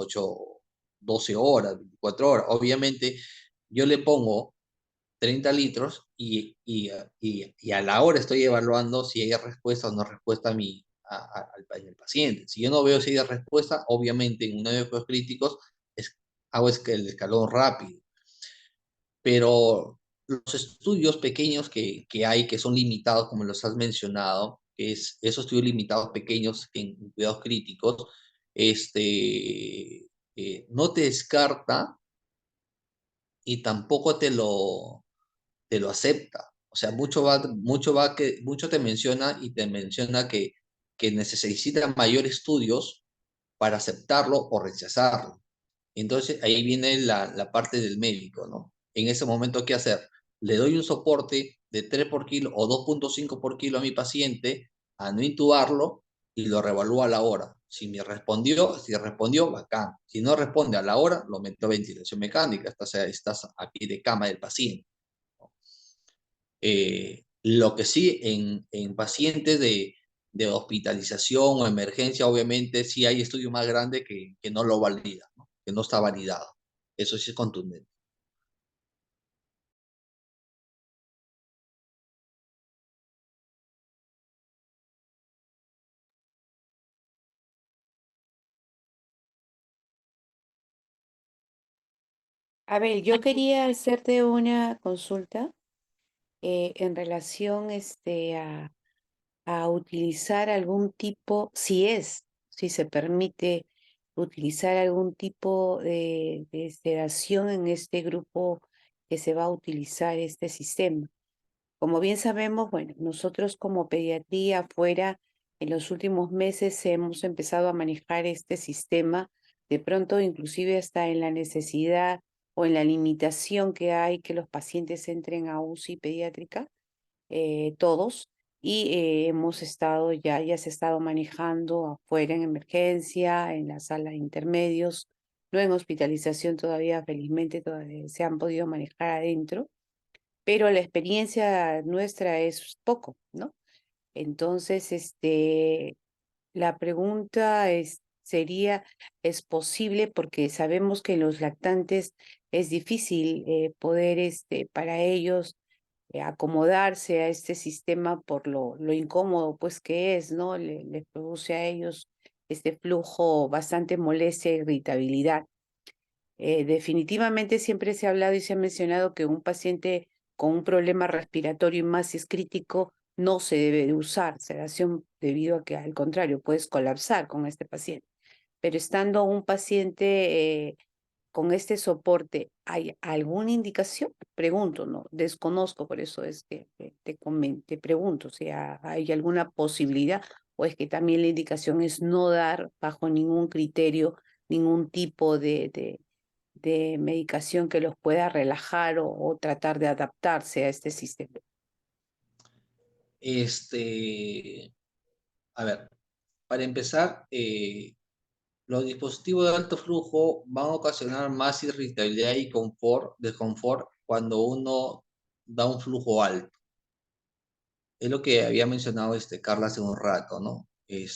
12 horas, 24 horas. Obviamente, yo le pongo 30 litros y a la hora estoy evaluando si hay respuesta o no respuesta al paciente. Si yo no veo si hay respuesta, obviamente en uno de los críticos hago el escalón rápido. Pero los estudios pequeños que hay, que son limitados, como los has mencionado, que es esos estudios limitados pequeños en cuidados críticos, no te descarta y tampoco te lo acepta. O sea, mucho te menciona y te menciona que necesita mayor estudios para aceptarlo o rechazarlo. Entonces ahí viene la parte del médico, ¿no? En ese momento, ¿qué hacer? Le doy un soporte de 3 por kilo o 2,5 por kilo a mi paciente, a no intubarlo y lo revalúo a la hora. Si respondió, bacán. Si no responde a la hora, lo meto a ventilación mecánica, o sea, estás a pie de cama del paciente. Lo que sí, en pacientes de hospitalización o emergencia, obviamente sí hay estudios más grandes que no lo validan, ¿no? Que no está validado. Eso sí es contundente. A ver, yo quería hacerte una consulta en relación a utilizar algún tipo, si se permite utilizar algún tipo de sedación en este grupo que se va a utilizar este sistema. Como bien sabemos, bueno, nosotros como pediatría afuera, en los últimos meses hemos empezado a manejar este sistema, de pronto inclusive hasta en la necesidad o en la limitación que hay que los pacientes entren a UCI pediátrica, todos, y ya se ha estado manejando afuera en emergencia, en la sala de intermedios, no en hospitalización todavía, felizmente todavía se han podido manejar adentro, pero la experiencia nuestra es poco, ¿no? Entonces, la pregunta sería, ¿es posible? Porque sabemos que en los lactantes es difícil poder, para ellos, acomodarse a este sistema por lo incómodo, pues, que es, ¿no? Les produce a ellos este flujo bastante molestia e irritabilidad. Definitivamente siempre se ha hablado y se ha mencionado que un paciente con un problema respiratorio y más si es crítico no se debe de usar sedación debido a que al contrario puedes colapsar con este paciente. Pero estando un paciente con este soporte, ¿hay alguna indicación? Pregunto, no, desconozco, por eso es que te pregunto si hay alguna posibilidad o es que también la indicación es no dar bajo ningún criterio ningún tipo de medicación que los pueda relajar o tratar de adaptarse a este sistema. A ver, para empezar, los dispositivos de alto flujo van a ocasionar más irritabilidad y desconfort cuando uno da un flujo alto. Es lo que había mencionado Carla hace un rato, ¿no? En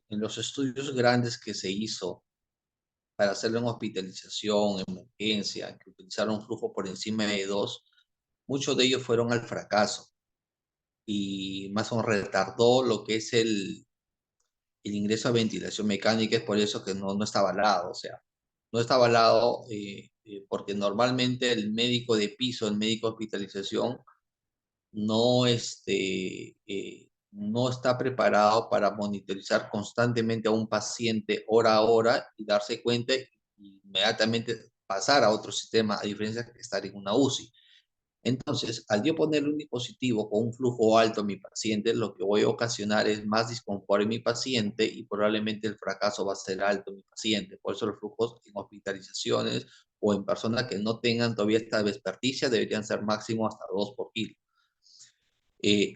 los estudios grandes que se hizo para hacerlo en hospitalización, emergencia, que utilizaron un flujo por encima de 2, muchos de ellos fueron al fracaso y más o menos retardó lo que es el ingreso a ventilación mecánica. Es por eso que no está avalado, o sea, no está avalado porque normalmente el médico de piso, el médico de hospitalización, no, no está preparado para monitorizar constantemente a un paciente hora a hora y darse cuenta y inmediatamente pasar a otro sistema, a diferencia de estar en una UCI. Entonces, al yo ponerle un dispositivo con un flujo alto a mi paciente, lo que voy a ocasionar es más disconfort en mi paciente y probablemente el fracaso va a ser alto en mi paciente. Por eso los flujos en hospitalizaciones o en personas que no tengan todavía esta experticia deberían ser máximo hasta 2 por kilo.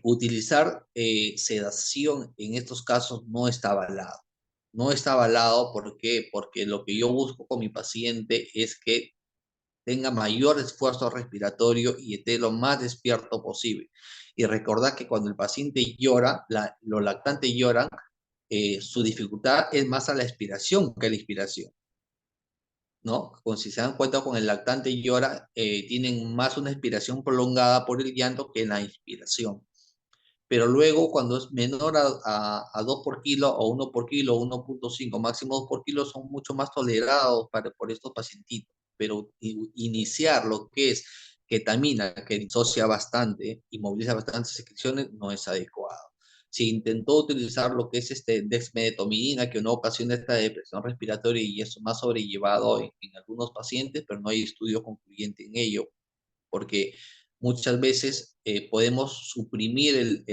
Utilizar sedación en estos casos no está avalado. No está avalado, ¿por qué? Porque lo que yo busco con mi paciente es que tenga mayor esfuerzo respiratorio y esté lo más despierto posible. Y recordar que cuando el paciente llora, los lactantes lloran, su dificultad es más a la expiración que a la inspiración, ¿no? Si se dan cuenta, con el lactante llora, tienen más una expiración prolongada por el llanto que la inspiración. Pero luego cuando es menor a 2 por kilo o 1 por kilo, 1,5, máximo 2 por kilo, son mucho más tolerados por estos pacientitos. Pero iniciar lo que es ketamina, que disocia bastante y moviliza bastantes secreciones, no es adecuado. se intentó utilizar lo que es dexmedetomidina, que no ocasiona esta depresión respiratoria y eso más sobrellevado en algunos pacientes, pero no hay estudio concluyente en ello, porque muchas veces podemos suprimir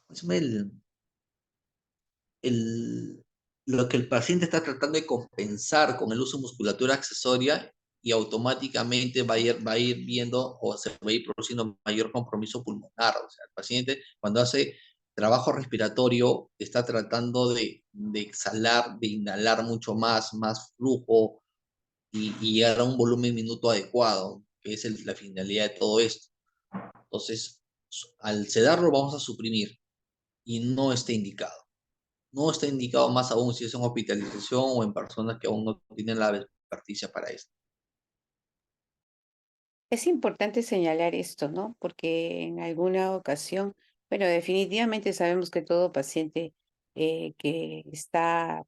¿cómo se llama? el- lo que el paciente está tratando de compensar con el uso de musculatura accesoria y automáticamente va a ir viendo o se va a ir produciendo mayor compromiso pulmonar. O sea, el paciente cuando hace trabajo respiratorio está tratando de exhalar, de inhalar mucho más flujo y llegar a un volumen minuto adecuado, que es la finalidad de todo esto. Entonces, al sedarlo vamos a suprimir y no está indicado. No está indicado más aún si es en hospitalización o en personas que aún no tienen la experticia para esto. Es importante señalar esto, ¿no? Porque en alguna ocasión, bueno, definitivamente sabemos que todo paciente que está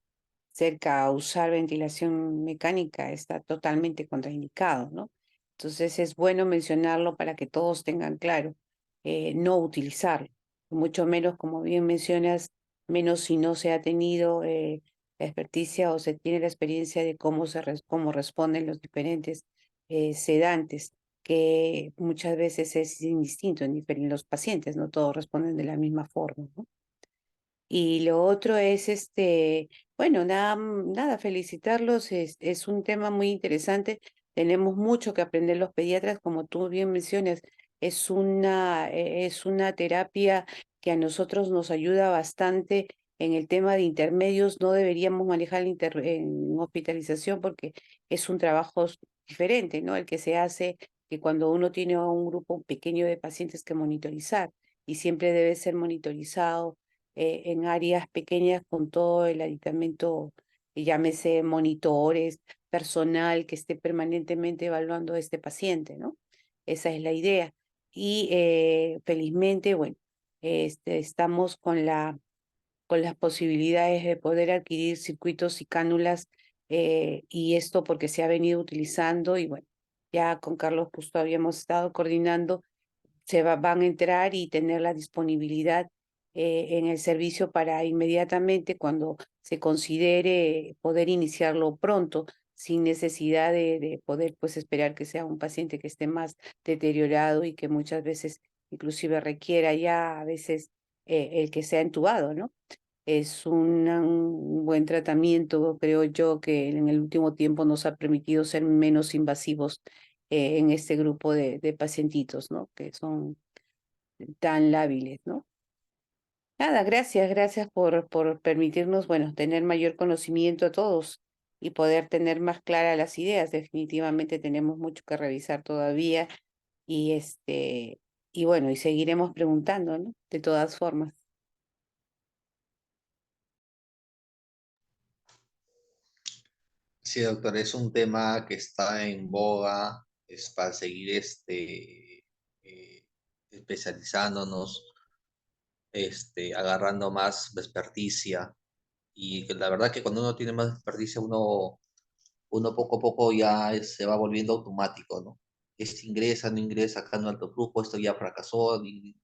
cerca a usar ventilación mecánica está totalmente contraindicado, ¿no? Entonces es bueno mencionarlo para que todos tengan claro, no utilizarlo, mucho menos, como bien mencionas, menos si no se ha tenido la experticia o se tiene la experiencia de cómo responden los diferentes sedantes, que muchas veces es indistinto en los pacientes, no todos responden de la misma forma, ¿no? Y lo otro es, bueno, nada, felicitarlos, es un tema muy interesante. Tenemos mucho que aprender los pediatras, como tú bien mencionas, es una terapia que a nosotros nos ayuda bastante en el tema de intermedios. No deberíamos manejar en hospitalización porque es un trabajo diferente, ¿no? El que se hace que cuando uno tiene a un grupo pequeño de pacientes que monitorizar y siempre debe ser monitorizado en áreas pequeñas con todo el aditamento, llámese monitores, personal que esté permanentemente evaluando a este paciente, ¿no? Esa es la idea. Y felizmente, bueno, estamos con las posibilidades de poder adquirir circuitos y cánulas y esto porque se ha venido utilizando y bueno, ya con Carlos justo habíamos estado coordinando van a entrar y tener la disponibilidad en el servicio para inmediatamente, cuando se considere, poder iniciarlo pronto, sin necesidad de poder pues esperar que sea un paciente que esté más deteriorado y que muchas veces inclusive requiera ya a veces el que sea entubado, ¿no? Es un buen tratamiento, creo yo, que en el último tiempo nos ha permitido ser menos invasivos en este grupo de pacientitos, ¿no? Que son tan lábiles, ¿no? Nada, gracias por permitirnos, bueno, tener mayor conocimiento a todos y poder tener más claras las ideas. Definitivamente tenemos mucho que revisar todavía y y bueno, y seguiremos preguntando, ¿no? De todas formas. Sí, doctor, es un tema que está en boga, es para seguir especializándonos, agarrando más experticia. Y que la verdad que cuando uno tiene más experticia, uno poco a poco ya se va volviendo automático, ¿no? Este ingresa, no ingresa, acá no alto flujo, esto ya fracasó, y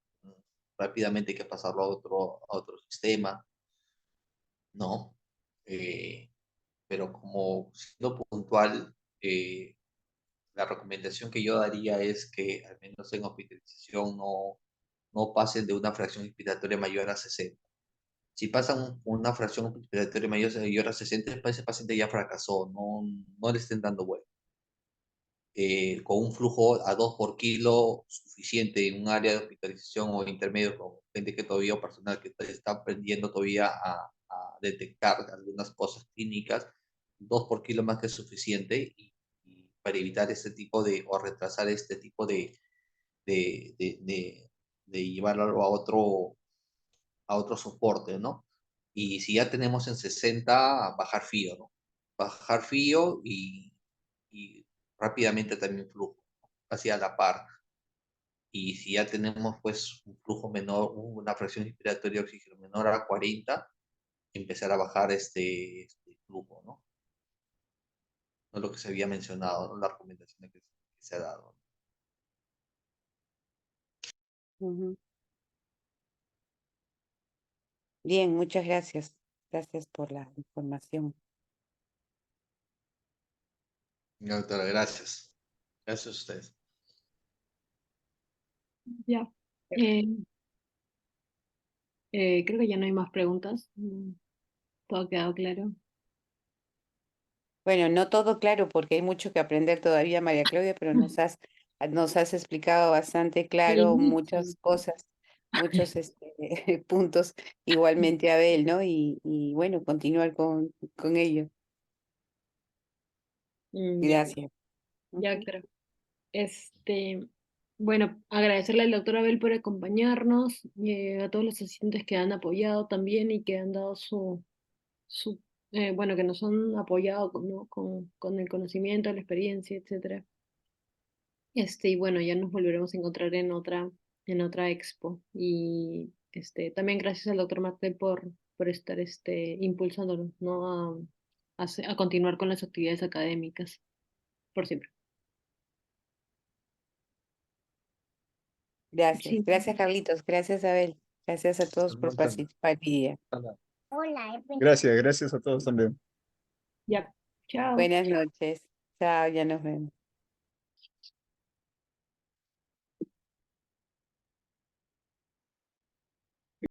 rápidamente hay que pasarlo a otro sistema, ¿no? Eh, pero como siendo puntual, la recomendación que yo daría es que al menos en hospitalización no pasen de una fracción inspiratoria mayor a 60. Si pasan una fracción inspiratoria mayor a 60, ese paciente ya fracasó, no le estén dando vuelta. Con un flujo a 2 por kilo suficiente en un área de hospitalización o intermedio, con gente que todavía, o personal que está aprendiendo todavía a detectar algunas cosas clínicas, 2 por kilo más que suficiente y para evitar este tipo o retrasar este tipo de, de, de, de llevarlo a otro soporte, ¿no? Y si ya tenemos en 60, bajar FIO, ¿no? Bajar FIO y rápidamente también flujo, hacia la par. Y si ya tenemos pues un flujo menor, una fracción inspiratoria de oxígeno menor a 40, empezar a bajar este flujo, ¿no? No es lo que se había mencionado, ¿no? La recomendación que se ha dado. Ujú. Bien, muchas gracias. Gracias por la información. Doctora, gracias. Gracias a ustedes. Ya. Eh, creo que ya no hay más preguntas. Todo ha quedado claro. Bueno, no todo claro porque hay mucho que aprender todavía, María Claudia, pero nos has explicado bastante El claro inicio. muchas cosas, muchos puntos, igualmente Abel, ¿no? Y bueno, continuar con ello. Ya, Gracias. ya, Ujú. claro. Bueno, agradecerle al doctor Abel por acompañarnos, a todos los asistentes que han apoyado también y que han dado bueno, que nos han apoyado, ¿no? con el conocimiento, la experiencia, etcétera. Y bueno, ya nos volveremos a encontrar en otra expo. Y también gracias al doctor Martel por estar impulsándonos, ¿no? A continuar con las actividades académicas por siempre. Gracias. Sí, Gracias, Carlitos. Gracias, Abel. Gracias a todos por participar hoy día. Hola, Gracias, gracias a todos también. ya. Chao. Buenas noches. Chao, ya nos vemos.